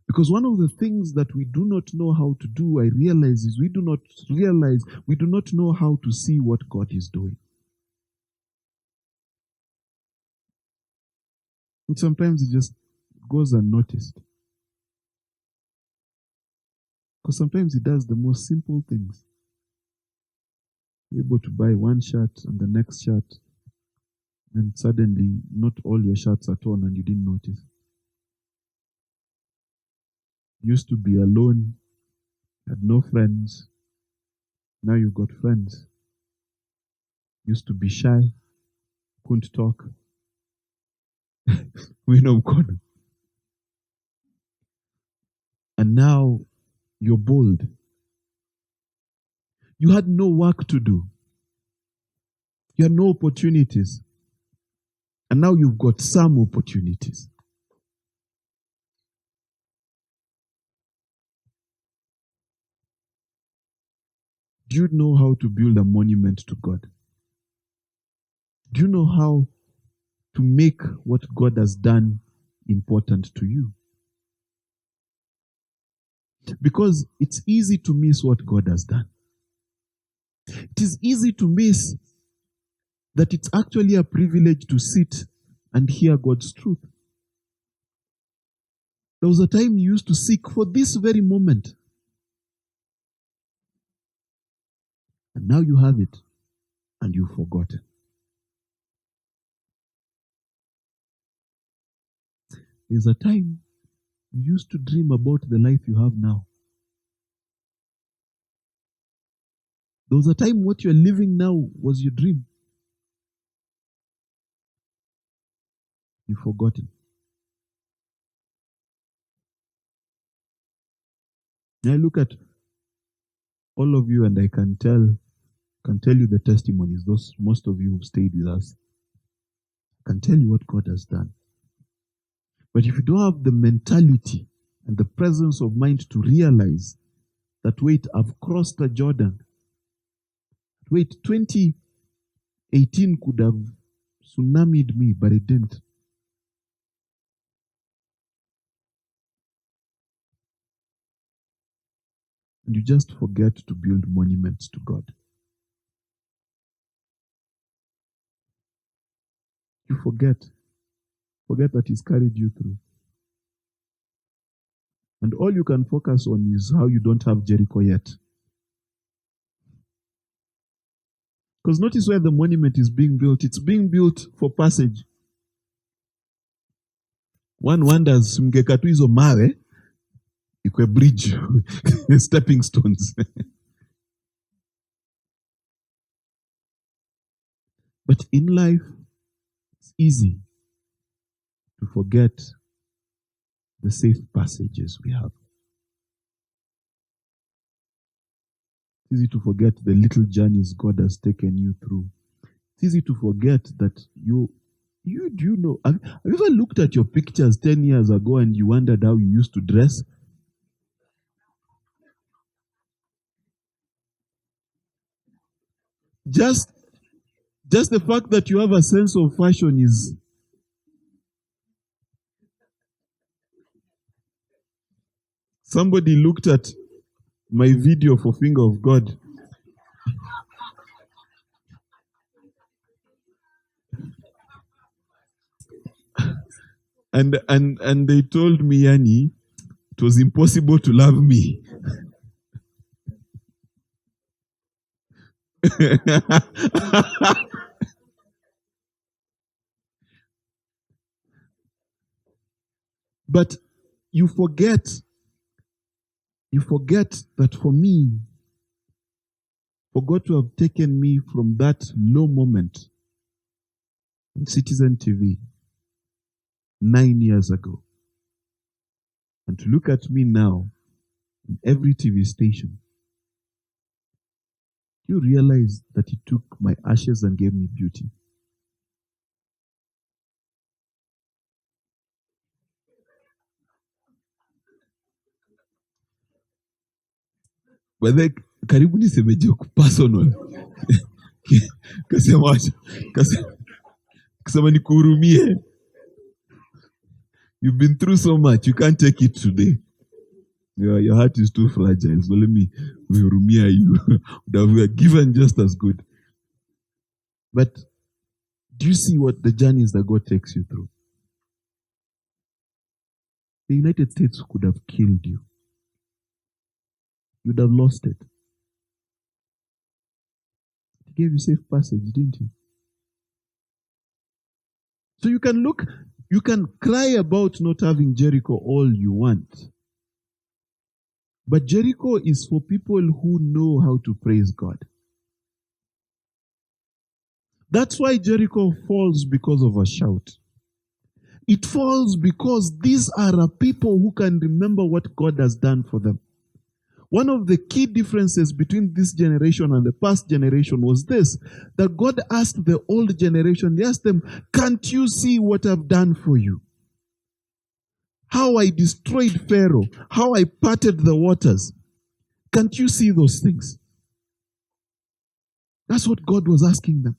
Because one of the things that we do not know how to do, I realize, is we do not know how to see what God is doing. And sometimes it just goes unnoticed. Because sometimes he does the most simple things. You're able to buy one shirt and the next shirt, and suddenly not all your shirts are torn and you didn't notice. You used to be alone, had no friends. Now you've got friends. Used to be shy, couldn't talk. We know God. And now you're bold. You had no work to do. You had no opportunities. And now you've got some opportunities. Do you know how to build a monument to God? Do you know how to make what God has done important to you? Because it's easy to miss what God has done. It is easy to miss that it's actually a privilege to sit and hear God's truth. There was a time you used to seek for this very moment. And now you have it and you've forgotten. There's a time you used to dream about the life you have now. There was a time what you're living now was your dream. You've forgotten. Now I look at all of you and I can tell you the testimonies, those most of you who've stayed with us. I can tell you what God has done. But if you don't have the mentality and the presence of mind to realize that, wait, I've crossed a Jordan. Wait, 2018 could have tsunamied me, but it didn't. And you just forget to build monuments to God. You forget that He's carried you through. And all you can focus on is how you don't have Jericho yet. Because notice where the monument is being built. It's being built for passage. One wonders, mngekatu hizo mawe, ikwe bridge, stepping stones. But in life, it's easy to forget the safe passages we have. It's easy to forget the little journeys God has taken you through. It's easy to forget that you know, have you ever looked at your pictures 10 years ago and you wondered how you used to dress? Just the fact that you have a sense of fashion is. Somebody looked at my video for Finger of God. And they told me, Yani, it was impossible to love me. But you forget that for me, for God to have taken me from that low moment on Citizen TV 9 years ago, and to look at me now in every TV station, you realize that He took my ashes and gave me beauty. But then, karibu niseme joke personal. Kasema nikuhurumie. You've been through so much, you can't take it today. Your heart is too fragile. So let me hurumia you. That we are given just as good. But do you see what the journeys that God takes you through? The United States could have killed you. You'd have lost it. He gave you safe passage, didn't He? So you can cry about not having Jericho all you want. But Jericho is for people who know how to praise God. That's why Jericho falls because of a shout. It falls because these are a people who can remember what God has done for them. One of the key differences between this generation and the past generation was this, that God asked the old generation, He asked them, can't you see what I've done for you? How I destroyed Pharaoh, how I parted the waters. Can't you see those things? That's what God was asking them.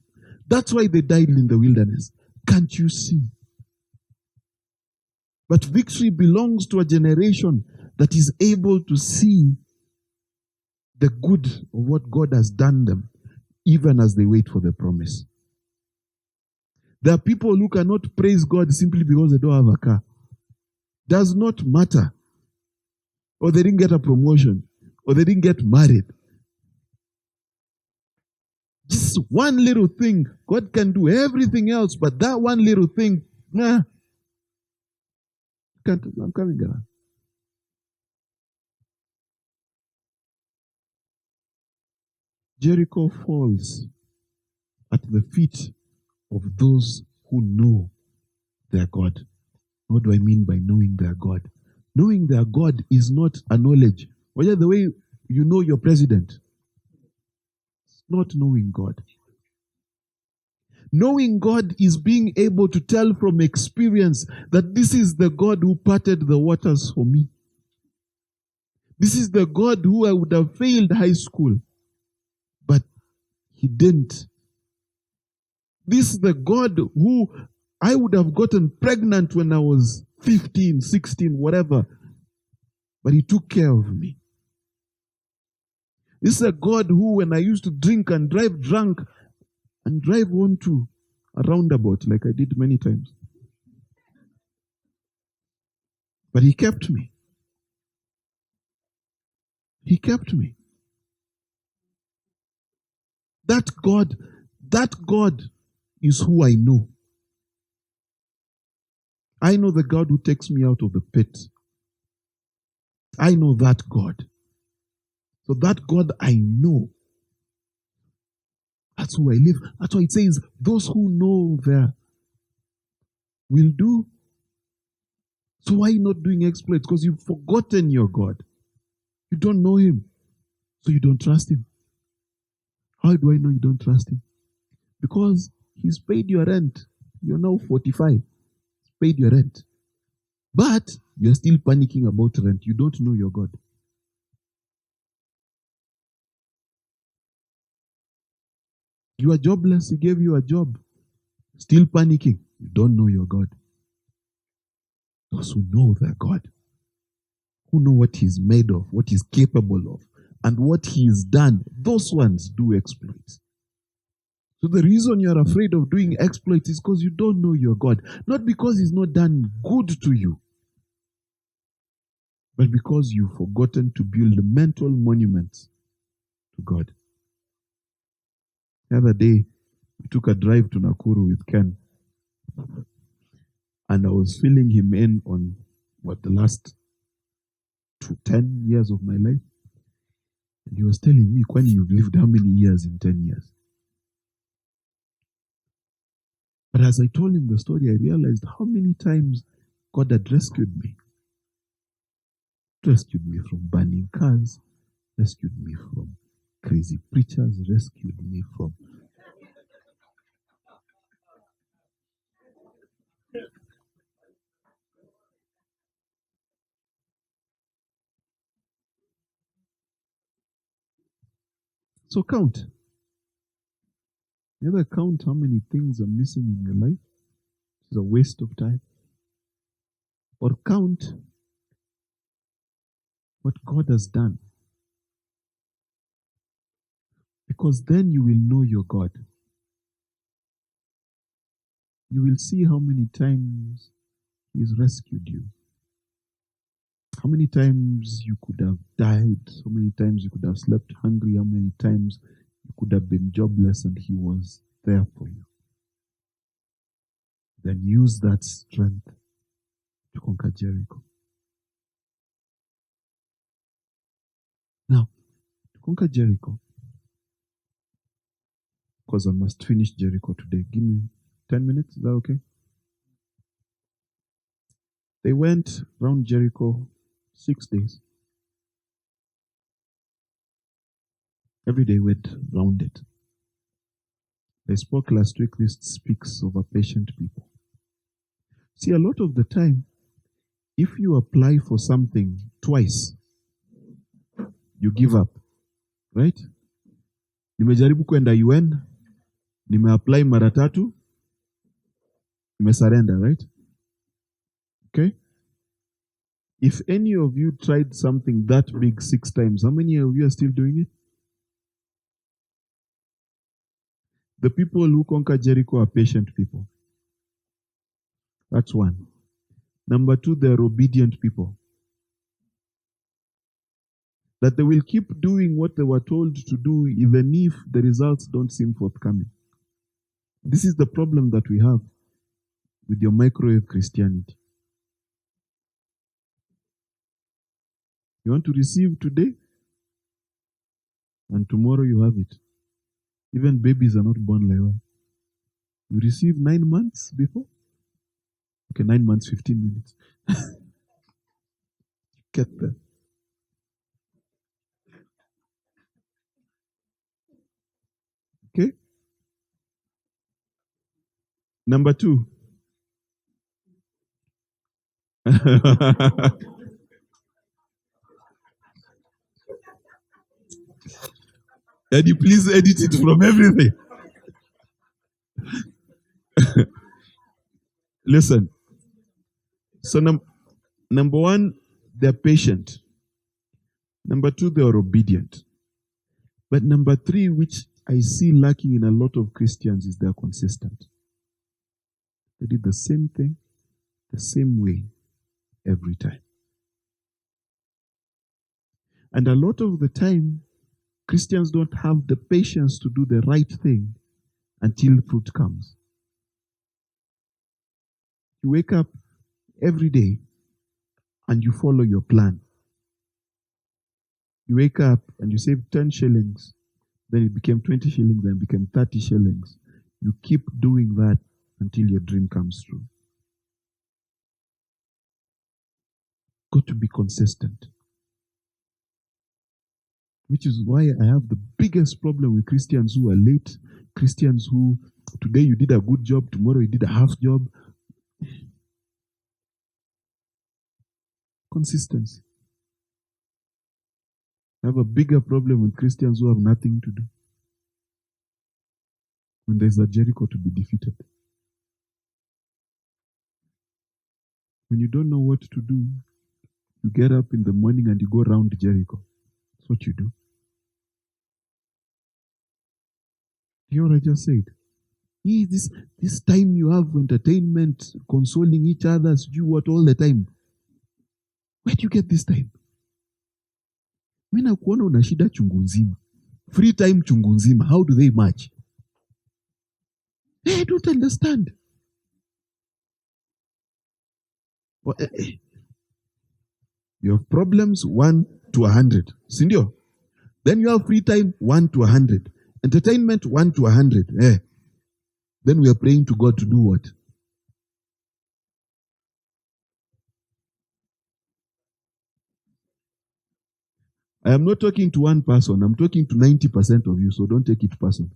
That's why they died in the wilderness. Can't you see? But victory belongs to a generation that is able to see the good of what God has done them, even as they wait for the promise. There are people who cannot praise God simply because they don't have a car. Does not matter. Or they didn't get a promotion. Or they didn't get married. Just one little thing. God can do everything else, but that one little thing, I'm coming around. Jericho falls at the feet of those who know their God. What do I mean by knowing their God? Knowing their God is not a knowledge. Or the way you know your president. It's not knowing God. Knowing God is being able to tell from experience that this is the God who parted the waters for me. This is the God who I would have failed high school, but He didn't. This is the God who I would have gotten pregnant when I was 15, 16, whatever, but He took care of me. This is a God who, when I used to drink and drive drunk and drive onto a roundabout like I did many times, but He kept me. He kept me. That God is who I know. I know the God who takes me out of the pit. I know that God. So that God I know. That's who I live. That's why it says, those who know their will do. So why are you not doing exploits? Because you've forgotten your God. You don't know Him. So you don't trust Him. How do I know you don't trust Him? Because He's paid your rent. You're now 45. He's paid your rent. But you're still panicking about rent. You don't know your God. You are jobless, he gave you a job. Still panicking. You don't know your God. Those who know their God, who know what he's made of, what he's capable of, and what he's done, those ones do exploits. So the reason you're afraid of doing exploits is because you don't know your God. Not because he's not done good to you, but because you've forgotten to build mental monuments to God. The other day, we took a drive to Nakuru with Ken, and I was filling him in on the last 10 years of my life. And he was telling me, Kwani, you've lived how many years in 10 years? But as I told him the story, I realized how many times God had rescued me. Rescued me from burning cars, rescued me from crazy preachers, rescued me from So count. You ever count how many things are missing in your life? It's a waste of time. Or count what God has done. Because then you will know your God. You will see how many times He's rescued you. How many times you could have died. How many times you could have slept hungry. How many times you could have been jobless and He was there for you. Then use that strength to conquer Jericho. Now, to conquer Jericho, because I must finish Jericho today. Give me 10 minutes. Is that okay? They went around Jericho 6 days. Every day went round it. I spoke last week, this speaks of a patient people. See, a lot of the time, if you apply for something twice, you give up, right? Nimejaribu kwenda UN, nimeapply mara tatu, nimesurrender, right? Okay? If any of you tried something that big 6 times, how many of you are still doing it? The people who conquer Jericho are patient people. That's one. Number 2, they're obedient people. That they will keep doing what they were told to do even if the results don't seem forthcoming. This is the problem that we have with your microwave Christianity. You want to receive today, and tomorrow you have it. Even babies are not born like that. You receive 9 months before. Okay, 9 months, 15 minutes. Get there. Okay? Number 2. Eddie, please edit it from everything. Listen. So number 1, they're patient. Number 2, they are obedient. But number 3, which I see lacking in a lot of Christians, is they're consistent. They did the same thing, the same way, every time. And a lot of the time, Christians don't have the patience to do the right thing until fruit comes. You wake up every day and you follow your plan. You wake up and you save 10 shillings, then it became 20 shillings, then it became 30 shillings. You keep doing that until your dream comes true. Got to be consistent. Which is why I have the biggest problem with Christians who are late, Christians who today you did a good job, tomorrow you did a half job. Consistency. I have a bigger problem with Christians who have nothing to do. when there's a Jericho to be defeated. When you don't know what to do, you get up in the morning and you go around Jericho. That's what you do. You know what I just said? This time you have entertainment, consoling each other, do what all the time. Where do you get this time? Mimi nakuona una shida chungu nzima. Free time chungu nzima. How do they match? I don't understand. You have problems 1 to 100. Sindio? Then you have free time 1 to 100. Entertainment 1 to 100. Then we are praying to God to do what? I am not talking to one person. I'm talking to 90% of you, so don't take it personal.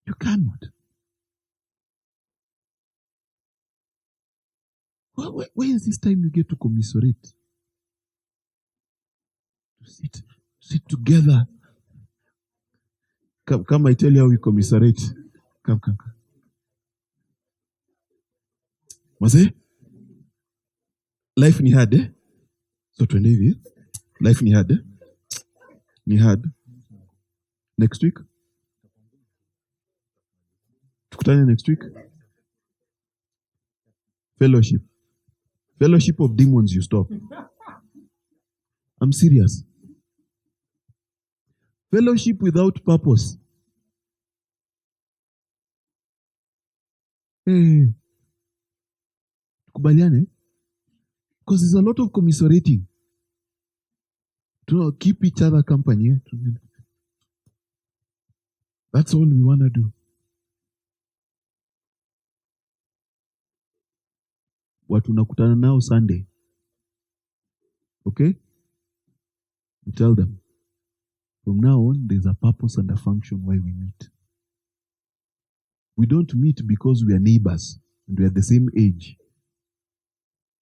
You cannot. Where is this time you get to commiserate? To sit together. Come, I tell you how we commiserate. Come. Mase? Life ni hard, eh? So tuende hivi. Life ni hard, eh? Ni hard. Next week? Tukutane next week? Fellowship. Fellowship of demons, you stop. I'm serious. Fellowship without purpose. Tukubaliane? Because there's a lot of commiserating. To keep each other company. That's all we want to do. Watu nakutana nao Sunday. Okay? You tell them. From now on, there's a purpose and a function why we meet. We don't meet because we are neighbors and we are the same age.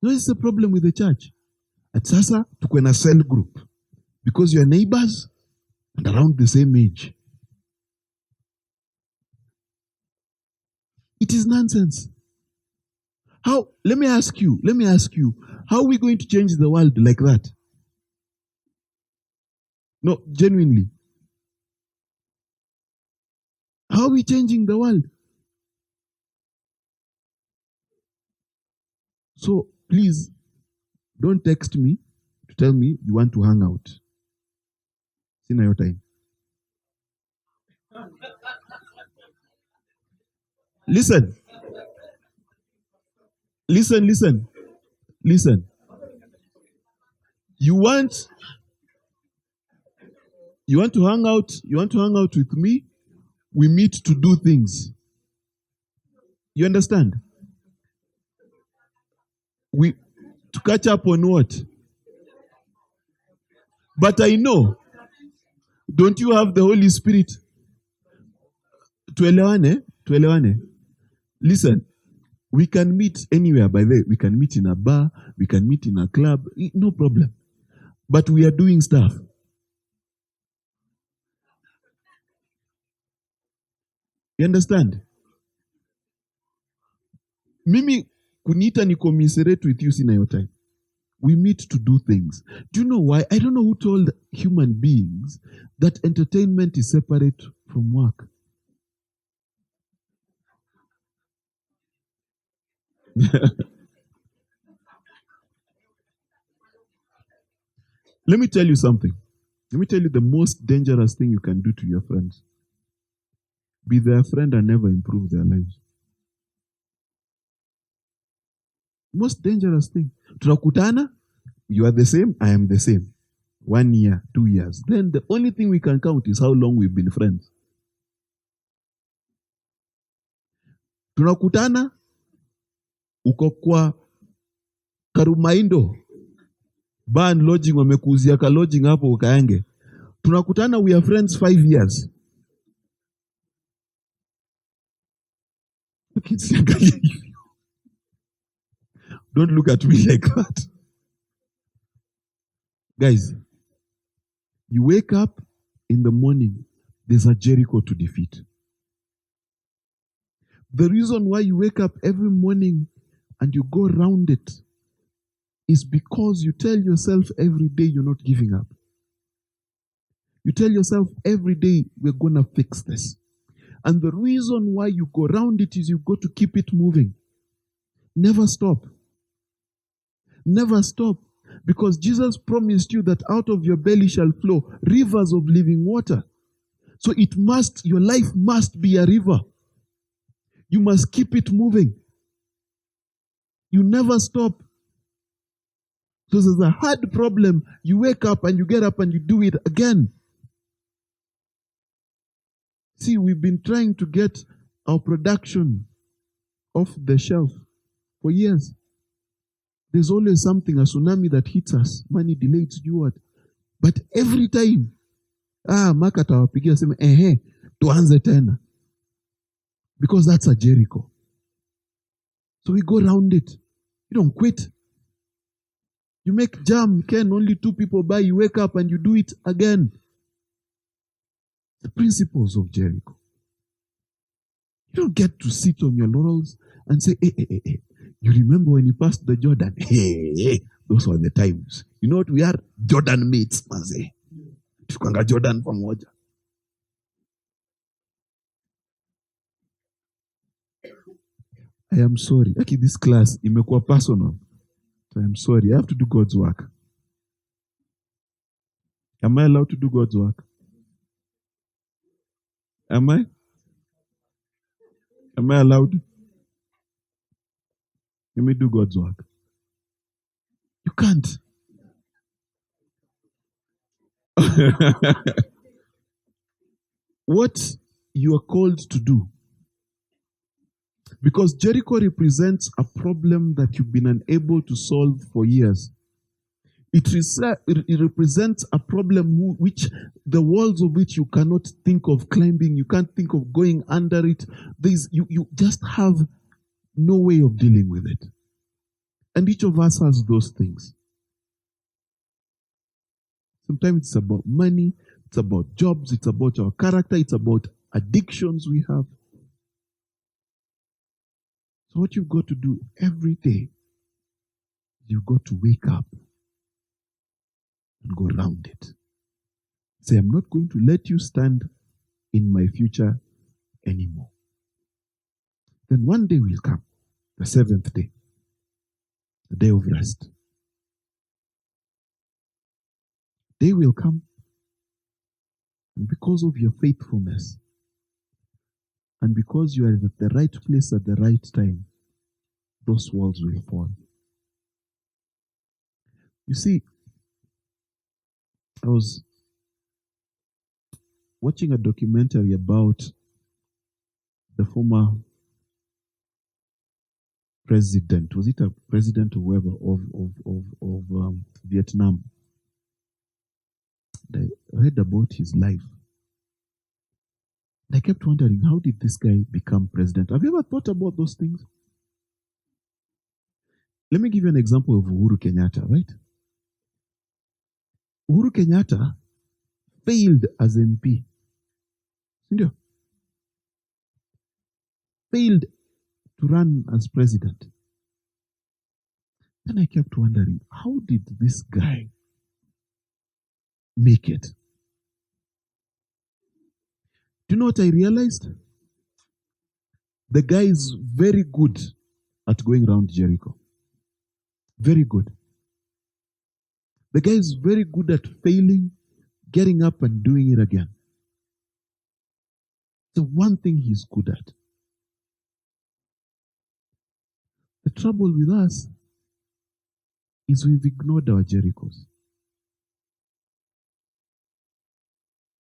No, it's a problem with the church. At sasa, tuko in a cell group. Because you are neighbors and around the same age. It is nonsense. How? Let me ask you, how are we going to change the world like that? No, genuinely. How are we changing the world? So, please, don't text me to tell me you want to hang out. See now your time. Listen. You want to hang out? You want to hang out with me? We meet to do things. You understand? To catch up on what? But I know. Don't you have the Holy Spirit? Tuelewane. Listen. We can meet anywhere, by the way. We can meet in a bar. We can meet in a club. No problem. But we are doing stuff. You understand? Mimi kunita ni commiserate with you sina your time. We meet to do things. Do you know why? I don't know who told human beings that entertainment is separate from work. Let me tell you something. Let me tell you the most dangerous thing you can do to your friends. Be their friend and never improve their lives. Most dangerous thing. Tunakutana, you are the same, I am the same. 1 year, 2 years. Then the only thing we can count is how long we've been friends. Tunakutana, uko kwa Karumaindo. Bar and lodging, wamekuuzia ka lodging hapo ukaange. Tunakutana, we are friends 5 years. Don't look at me like that. Guys, You wake up in the morning, there's a Jericho to defeat. The reason why you wake up every morning and you go around it is because you tell yourself every day you're not giving up. You tell yourself every day we're going to fix this. And the reason why you go around it is you got to keep it moving. Never stop. Never stop. Because Jesus promised you that out of your belly shall flow rivers of living water. So your life must be a river. You must keep it moving. You never stop. So there's a hard problem. You wake up and you get up and you do it again. See, we've been trying to get our production off the shelf for years. There's always something, a tsunami that hits us. Money delayed, you what? But every time, Mark atawapigia sema, tuanze tena. Because that's a Jericho. So we go around it. You don't quit. You make jam, only 2 people buy, you wake up and you do it again. The principles of Jericho. You don't get to sit on your laurels and say, hey. You remember when you passed the Jordan? Hey, those were the times. You know what? We are Jordan mates, manze. Tukanga Jordan pamoja. I am sorry. Okay, this class, imekuwa personal. So I am sorry. I have to do God's work. Am I allowed to do God's work? Am I? Am I allowed? Let me do God's work. You can't. What you are called to do. Because Jericho represents a problem that you've been unable to solve for years. It represents a problem which the walls of which you cannot think of climbing, you can't think of going under it. You just have no way of dealing with it. And each of us has those things. Sometimes it's about money, it's about jobs, it's about our character, it's about addictions we have. So what you've got to do every day, you've got to wake up and go around it. Say, I'm not going to let you stand in my future anymore. Then one day will come, the 7th day, the day of rest. Day will come, and because of your faithfulness, and because you are at the right place at the right time, those walls will fall. You see, I was watching a documentary about the former president. Was it a president or whoever of Vietnam? I read about his life. I kept wondering, how did this guy become president? Have you ever thought about those things? Let me give you an example of Uhuru Kenyatta, right? Uhuru Kenyatta failed as MP. Failed to run as president. Then I kept wondering, how did this guy make it? Do you know what I realized? The guy is very good at going around Jericho. Very good. The guy is very good at failing, getting up and doing it again. The one thing he's good at. The trouble with us is we've ignored our Jerichos.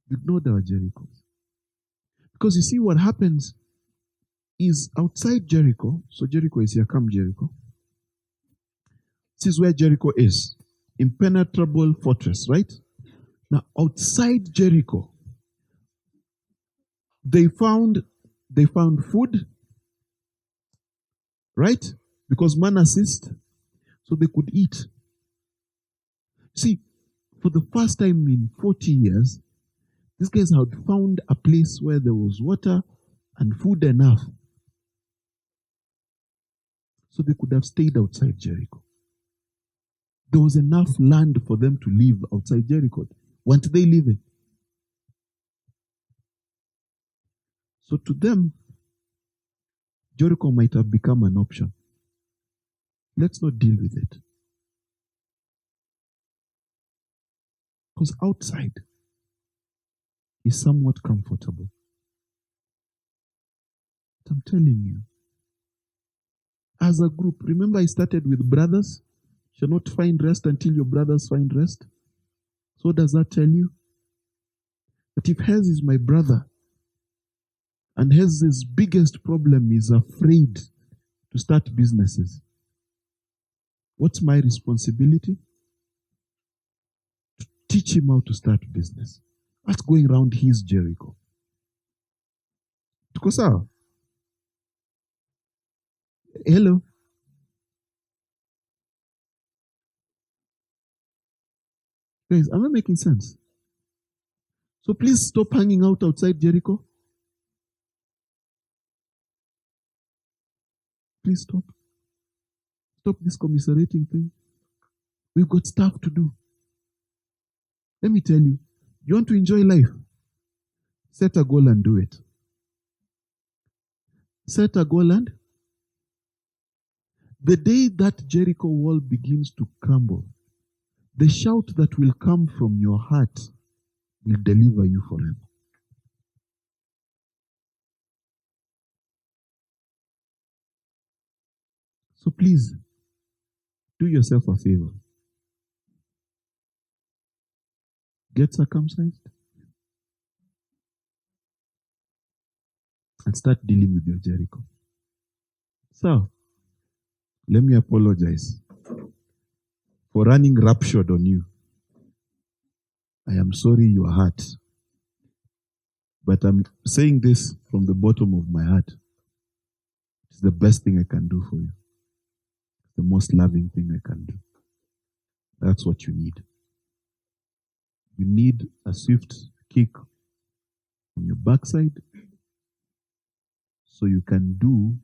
We've ignored our Jerichos. Because you see what happens is outside Jericho, so Jericho is here, come Jericho. This is where Jericho is. Impenetrable fortress, right? Now outside Jericho, they found food, right? Because man ceased, so they could eat. See, For the first time in 40 years, these guys had found a place where there was water and food enough. So they could have stayed outside Jericho. There was enough land for them to live outside Jericho. Weren't they living? So to them, Jericho might have become an option. Let's not deal with it. Because outside is somewhat comfortable. But I'm telling you, as a group, remember I started with brothers? Shall not find rest until your brothers find rest. So does that tell you? That if Hez is my brother, and Hez's biggest problem is afraid to start businesses, what's my responsibility? To teach him how to start business. That's going around his Jericho. Tuko sawa? Hello? Guys, am I making sense? So please stop hanging out outside Jericho. Please stop. Stop this commiserating thing. We've got stuff to do. Let me tell you, you want to enjoy life? Set a goal and do it. Set a goal and the day that Jericho wall begins to crumble, the shout that will come from your heart will deliver you forever. So please, do yourself a favor. Get circumcised and start dealing with your Jericho. So, let me apologize for running roughshod on you. I am sorry you are hurt. But I'm saying this from the bottom of my heart. It's the best thing I can do for you. It's the most loving thing I can do. That's what you need. You need a swift kick on your backside so you can do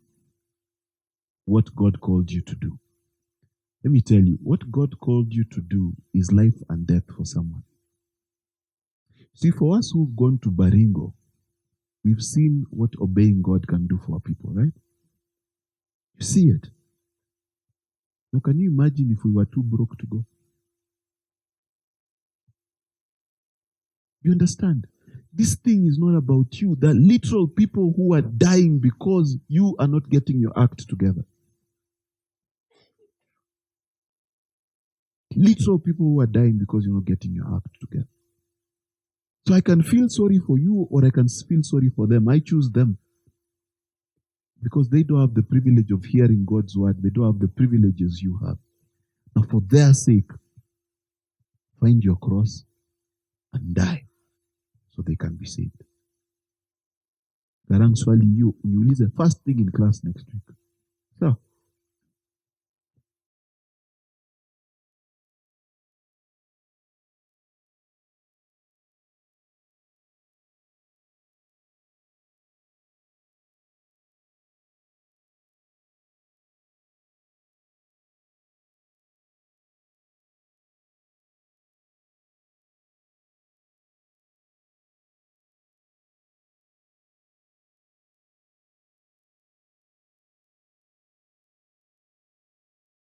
what God called you to do. Let me tell you, what God called you to do is life and death for someone. See, for us who've gone to Baringo, we've seen what obeying God can do for people, right? You see it. Now, can you imagine if we were too broke to go? You understand? This thing is not about you. There are literal people who are dying because you are not getting your act together. Literal people who are dying because you're not getting your act together. So I can feel sorry for you or I can feel sorry for them. I choose them. Because they don't have the privilege of hearing God's word. They don't have the privileges you have. Now for their sake, find your cross and die so they can be saved. Garang swali you ulize first thing in class next week. So,